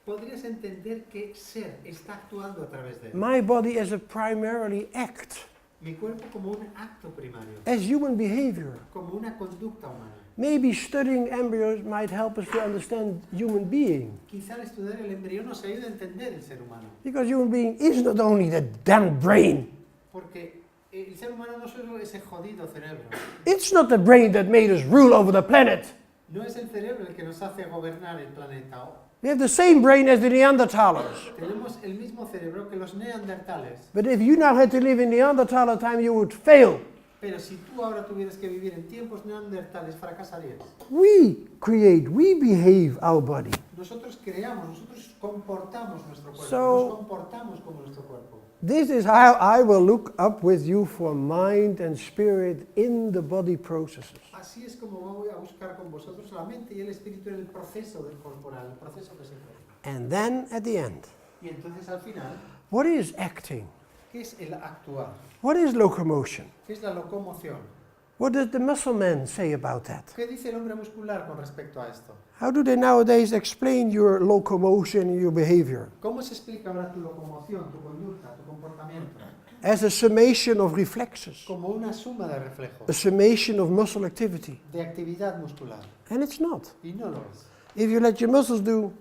podrías entender que ser está actuando a través de él. My body as a primarily act, Mi cuerpo como un acto primario, as human behavior. como una conducta humana. Maybe studying embryos might help us to understand human being. Quizá al estudiar el embrión nos ayude a entender el ser humano. Because human being is not only the damn brain. Porque el ser humano no solo es ese jodido cerebro. It's not the brain that made us rule over the planet. No es el cerebro el que nos hace gobernar el planeta. We have the same brain as the Neanderthalers. Tenemos el mismo cerebro que los neandertales. But if you now had to live in Neanderthaler time, you would fail. Pero si tú ahora tuvieras que vivir en tiempos neandertales, fracasarías. We create, we behave our body. Nosotros creamos, nosotros comportamos nuestro cuerpo. So- Nos comportamos como nuestro cuerpo. This is how I will look up with you for mind and spirit in the body processes. Así es como voy a buscar con vosotros la mente y el espíritu en el proceso del corporal, el proceso que se encuentra. And then at the end, Y entonces al final, what is acting? ¿qué es el actuar? What is locomotion? ¿Qué es la locomoción? What does the muscle man say about that? ¿Qué dice el hombre muscular con respecto a esto? How do they nowadays explain your locomotion and your behavior? ¿Cómo se explica ahora tu locomoción, tu conducta, tu comportamiento? As a summation of reflexes, Como una suma de reflejos, a summation of muscle activity. de actividad muscular. And it's not. Y no lo es. If you let your muscles do,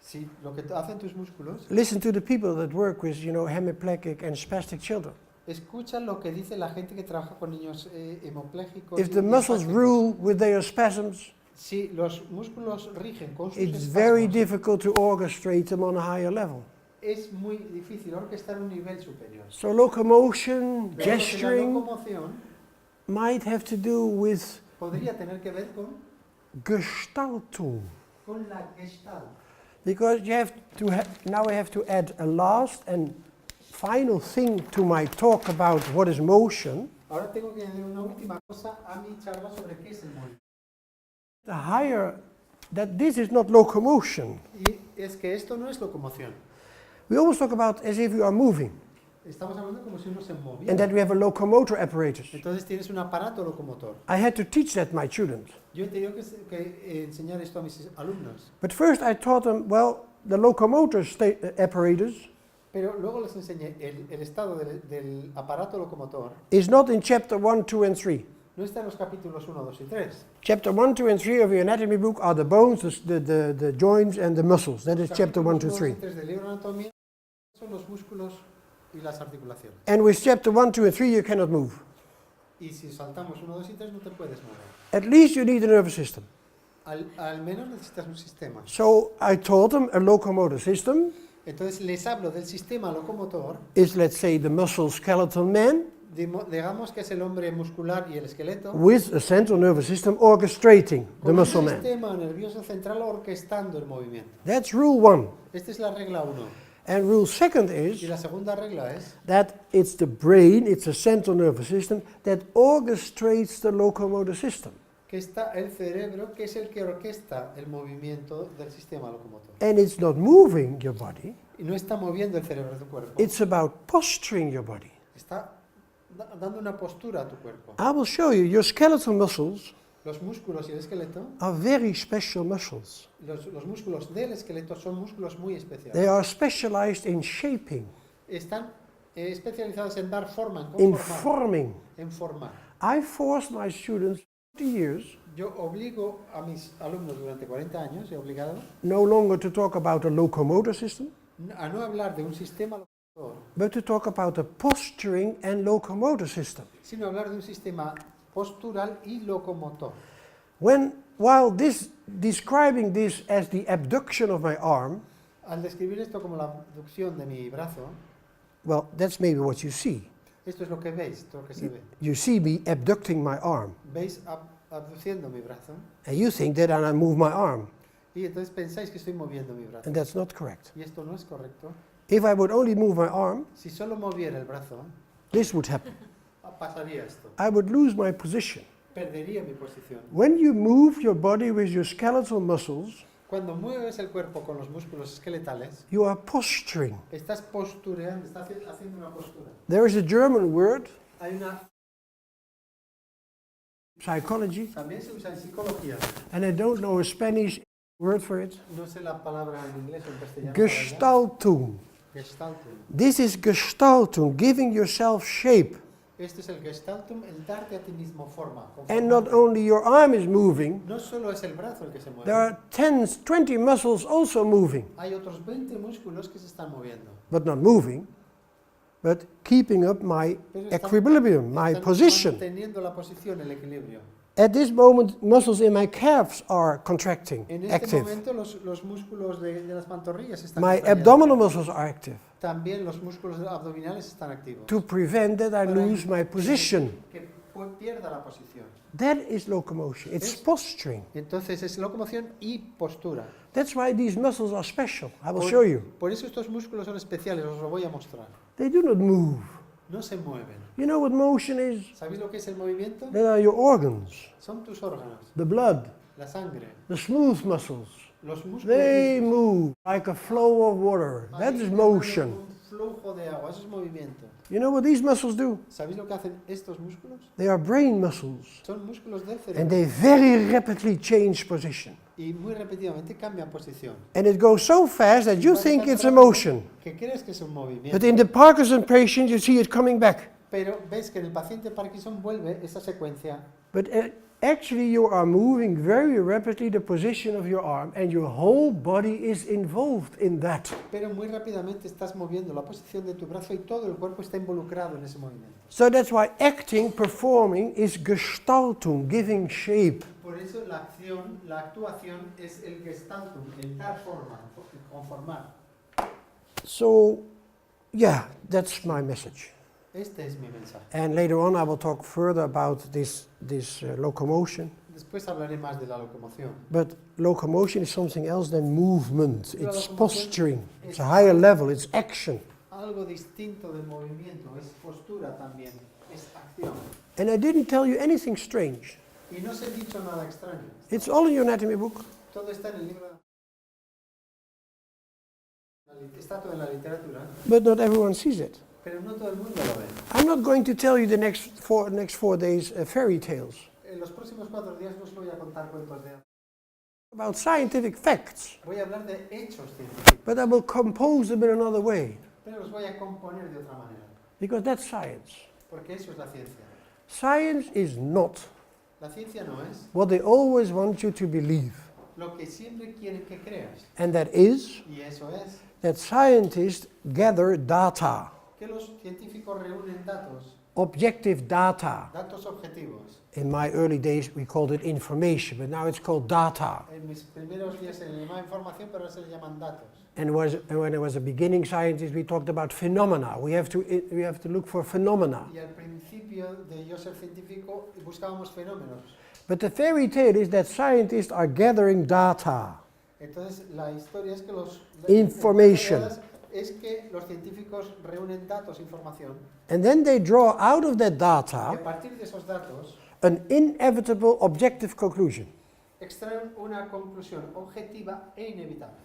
Si lo que hacen tus músculos, listen to the people that work with, hemiplegic and spastic children. escucha lo que dice la gente que trabaja con niños hemipléjicos. If y the muscles espásticos. rule with their spasms, Si los músculos rigen con sus it's very espasmos, difficult to orchestrate them on a higher level. es muy difícil orquestar un nivel superior. So locomotion, Pero que gesturing la locomoción might have to do with podría tener que ver Gestaltung. con la gestalt. Because you have to now I have to add a last and final thing to my talk about what is motion. Ahora tengo que añadir una última cosa a mi charla sobre qué es el movimiento. The higher that this is not locomotion. Y es que esto no es locomoción. We always talk about as if you are moving Estamos hablando como si uno se moviera. and that we have a locomotor apparatus. Entonces tienes un aparato locomotor. I had to teach that my students. Yo he tenido que enseñar esto a mis alumnos. But first I taught them, well, the locomotor apparatus Pero luego les enseñé el estado del aparato locomotor. is not in chapter 1, 2 and 3. No está en los capítulos 1, 2 y 3. Chapter 1, 2 and 3 of your anatomy book are the bones, the joints and the muscles. That is chapter 1, 2, 2 3. y 3 del libro de anatomía son los músculos y las articulaciones. And with chapter 1, 2 and 3 you cannot move. Y si saltamos 1, 2 y 3 no te puedes mover. At least you need a nervous system. Al menos necesitas un sistema. So I taught them a locomotor system Entonces les hablo del sistema locomotor, is, let's say, the muscle skeletal man digamos que es el hombre muscular y el esqueleto, with a central nervous system orchestrating the con un muscle man. sistema nervioso central orquestando el movimiento. That's rule 1. Esta es la regla 1. And rule 2 Y is la segunda regla es that it's the brain, it's a central nervous system that orchestrates the locomotor system. que está el cerebro, que es el que orquesta el movimiento del sistema locomotor. And it's not moving your body, Y no está moviendo el cerebro de tu cuerpo, it's about posturing your body. está dando una postura a tu cuerpo. I will show you, your skeletal muscles Los músculos y el esqueleto, are very special muscles. los músculos del esqueleto son músculos muy especiales. They are specialized in shaping, Están especializados en dar forma, in conformar, forming. en formar. I forced my students 40 years Yo obligo a mis alumnos durante 40 años, he obligado no longer to talk about a locomotor system, a no hablar de un sistema locomotor, but to talk about a posturing and locomotor system. sino hablar de un sistema postural y locomotor. While describing this as the abduction of my arm, Al describir esto como la abducción de mi brazo, well, that's maybe what you see. esto es lo que veis, esto es lo que se ve. You see me abducting my arm, Veis abduciendo mi brazo and you think that I move my arm, y entonces pensáis que estoy moviendo mi brazo. and that's not correct. Y esto no es correcto. If I would only move my arm, Si solo moviera el brazo, this would happen. pasaría esto. I would lose my position. Perdería mi posición. When you move your body with your skeletal muscles, Cuando mueves el cuerpo con los músculos esqueletales, you are posturing. estás postureando, estás haciendo una postura. There is a German word, Hay una, psychology, también se usa en psicología, and I don't know a Spanish Word for it? No sé la palabra en inglés o en castellano. para ella. Gestaltung. Gestaltung. This is Gestaltung, giving yourself shape. Este es el gestaltum, el darte a ti mismo forma. And not conformarte. only your arm is moving, No solo es el brazo el que se mueve. there are 10, 20 muscles also moving. Hay otros 20 músculos que se están moviendo. But not moving, but keeping up my Pero están- equilibrium, my están position. manteniendo la posición, el equilibrio. At this moment, muscles in my calves are contracting, En este active. momento los músculos de las pantorrillas están My contrayendo. abdominal muscles are active También los músculos abdominales están activos. to prevent that I Para lose my impedir position. Que pierda la posición. That is locomotion. It's Es- posturing. Entonces es locomoción y postura. That's why these muscles are special. I will show you. Por eso estos músculos son especiales, os lo voy a mostrar. They do not move. No se mueven. You know what motion is? ¿Sabéis lo que es el movimiento? They are your organs, Son tus órganos, the blood, la sangre, the smooth muscles. los músculos. They move like a flow of water. That is motion. Un flujo de agua, eso es movimiento. You know what these muscles do? ¿Sabéis lo que hacen estos músculos? They are brain muscles. Son músculos del And cerebro they very rapidly change position. y muy repetidamente cambian posición. And it goes so fast that you Va think tan it's a rápido motion. Que crees que es un movimiento. But in the Parkinson patient, you see it coming back. Pero ves que en el paciente Parkinson vuelve esa secuencia. But actually, you are moving very rapidly the position of your arm, and your whole body is involved in that. Pero muy rápidamente estás moviendo la posición de tu brazo y todo el cuerpo está involucrado en ese movimiento. So that's why acting, performing, is Gestaltung, giving shape. Por eso la acción, la actuación es el gestaltum, el dar forma, el conformar. So, yeah, that's my message. Este es mi mensaje. And later on, I will talk further about this locomotion. Después hablaré más de la locomoción. But locomotion is something else than movement. La It's locomoción posturing. es It's a higher level. It's action. Algo distinto del movimiento, es postura también, es acción. And I didn't tell you anything strange. Y no os he dicho nada extraño. It's all in your anatomy book. Todo está en el libro. Está todo en la literatura, But not everyone sees it. pero no todo el mundo lo ve. I'm not going to tell you the next four days fairy tales En los próximos 4 días no os voy a contar cuentos de... about scientific facts, Voy a hablar de hechos científicos, but I will compose them in another way, pero los voy a componer de otra manera, because that's science. porque eso es la ciencia. Science is not La ciencia no es what they always want you to believe, lo que siempre quieren que creas, and that is y eso es that scientists gather data, que los científicos reúnen datos, objective data. datos objetivos. In my early days, we called it information, but now it's called data. En mis primeros días se le llamaba información, pero ahora se le llaman datos. And when I was a beginning scientist, we talked about phenomena. We have to look for phenomena. Y al principio de yo ser científico buscábamos fenómenos. But the fairy tale is that scientists are gathering data. Entonces la historia es que Information. es que los científicos reúnen datos, información, And then they draw out of that y data a partir de esos datos an inevitable objective conclusion. extraen una conclusión objetiva e inevitable.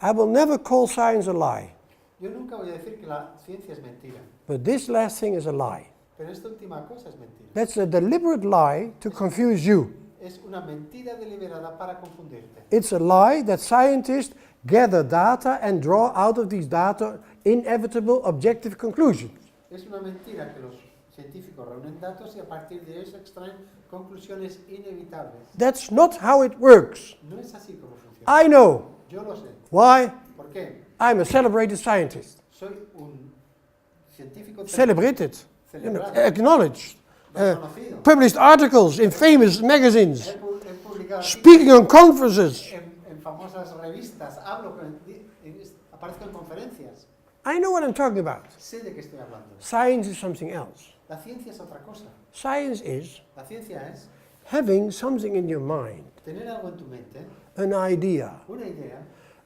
I will never call science a lie, Yo nunca voy a decir que la ciencia es mentira, but this last thing is a lie. pero esta última cosa es mentira. That's a deliberate lie to confuse you. Es una mentira deliberada para confundirte. It's a lie that scientists gather data and draw out of these data inevitable objective conclusions. Es una mentira que los científicos reúnen datos y a partir de eso extraen conclusiones inevitables. That's not how it works. No es así como funciona. I know. Yo lo sé. Why? ¿Por qué? I'm a celebrated scientist. Soy un científico Celebrated, celebrado, acknowledged, reconocido. published articles in famous magazines, He publicado speaking on conferences. en famosas revistas, aparezco en conferencias. I know what I'm talking about. Sé de qué estoy hablando. Science is something else. La ciencia es otra cosa. Science is La ciencia es having something in your mind, tener algo en tu mente, an idea, una idea,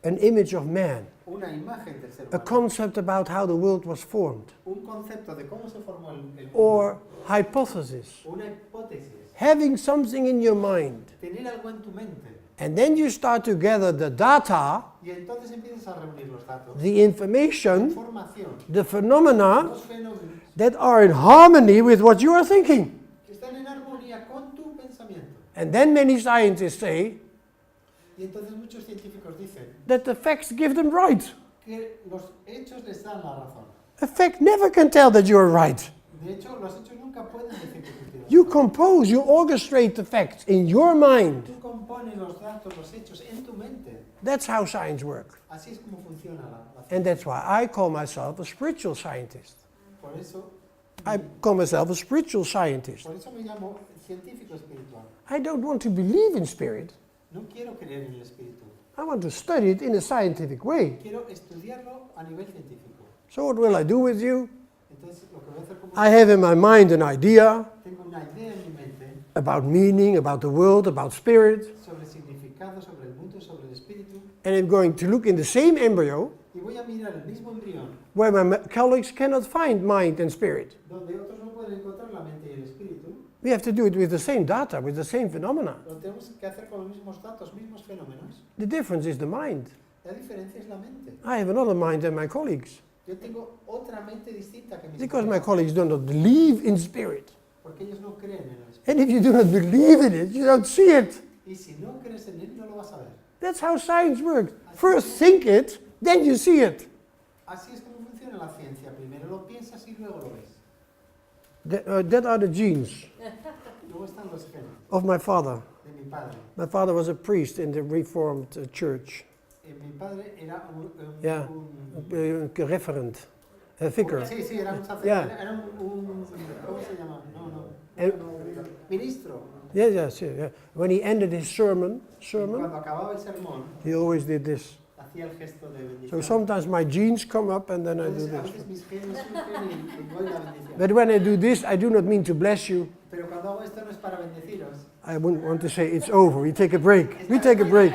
an image of man, una imagen del ser a humano, concept about how the world was formed, un concepto de cómo se formó el mundo, or hypothesis. una hipótesis, Having something in your mind. tener algo en tu mente. And then you start to gather the data, Y entonces empiezas a reunir los datos, the information, información, the phenomena los fenómenos that are in harmony with what you are thinking. que están en armonía con tu pensamiento. And then many scientists say, Y entonces muchos científicos dicen that the facts give them right. que los hechos les dan la razón. A fact never can tell that you're right. De hecho, los hechos nunca pueden decir que tú tienes You razón. compose, you orchestrate the facts in your mind. Tú compones los datos, los hechos en tu mente. That's how science works. Así es como funciona la And ciencia. that's why I call myself a spiritual scientist. Por eso I call myself a spiritual scientist. me llamo científico espiritual. I don't want to believe in spirit. No quiero creer en el espíritu. I want to study it in a scientific way. Quiero estudiarlo a nivel científico. So what will I do with you? Entonces, lo que voy a hacer con I have in my mind an idea tengo una idea en mi mente about meaning, about the world, about spirit, sobre el significado, sobre el mundo, sobre el espíritu, and I'm going to look in the same embryo y voy a mirar el mismo embrión where my colleagues cannot find mind and spirit. donde otros no pueden encontrar la mente y el espíritu. We have to do it with the same data, with the same phenomena. Lo tenemos que hacer con los mismos datos, mismos fenómenos. The difference is the mind. La diferencia es la mente. I have another mind than my colleagues Yo tengo otra mente distinta que mis because my compañeros, colleagues do not believe in spirit. porque ellos no creen en el espíritu. And if you do not believe in it, you don't see it. Y si no crees en él, no lo vas a ver. That's how science works. First think it, then you see it. Así es como funciona la ciencia. Primero lo piensas y luego lo ves. That are the genes Luego están los genes of my father. de mi padre. My father was a priest in the Reformed church. Mi padre era Yeah. Referent, a vicar. Sí, sí, era un sacerdote. Yeah. Era un ¿cómo se llama? No. Eh, Ministro. Yes. When he ended his sermon, Cuando acababa el sermón, he always did this. hacía el gesto de bendición. So sometimes my genes come up and then I do Entonces, a this. veces mis genes surgen y doy la bendición. But when I do this, I do not mean to bless you. Pero cuando hago esto no es para bendeciros. I wouldn't want to say it's over. We take a break. We take a break.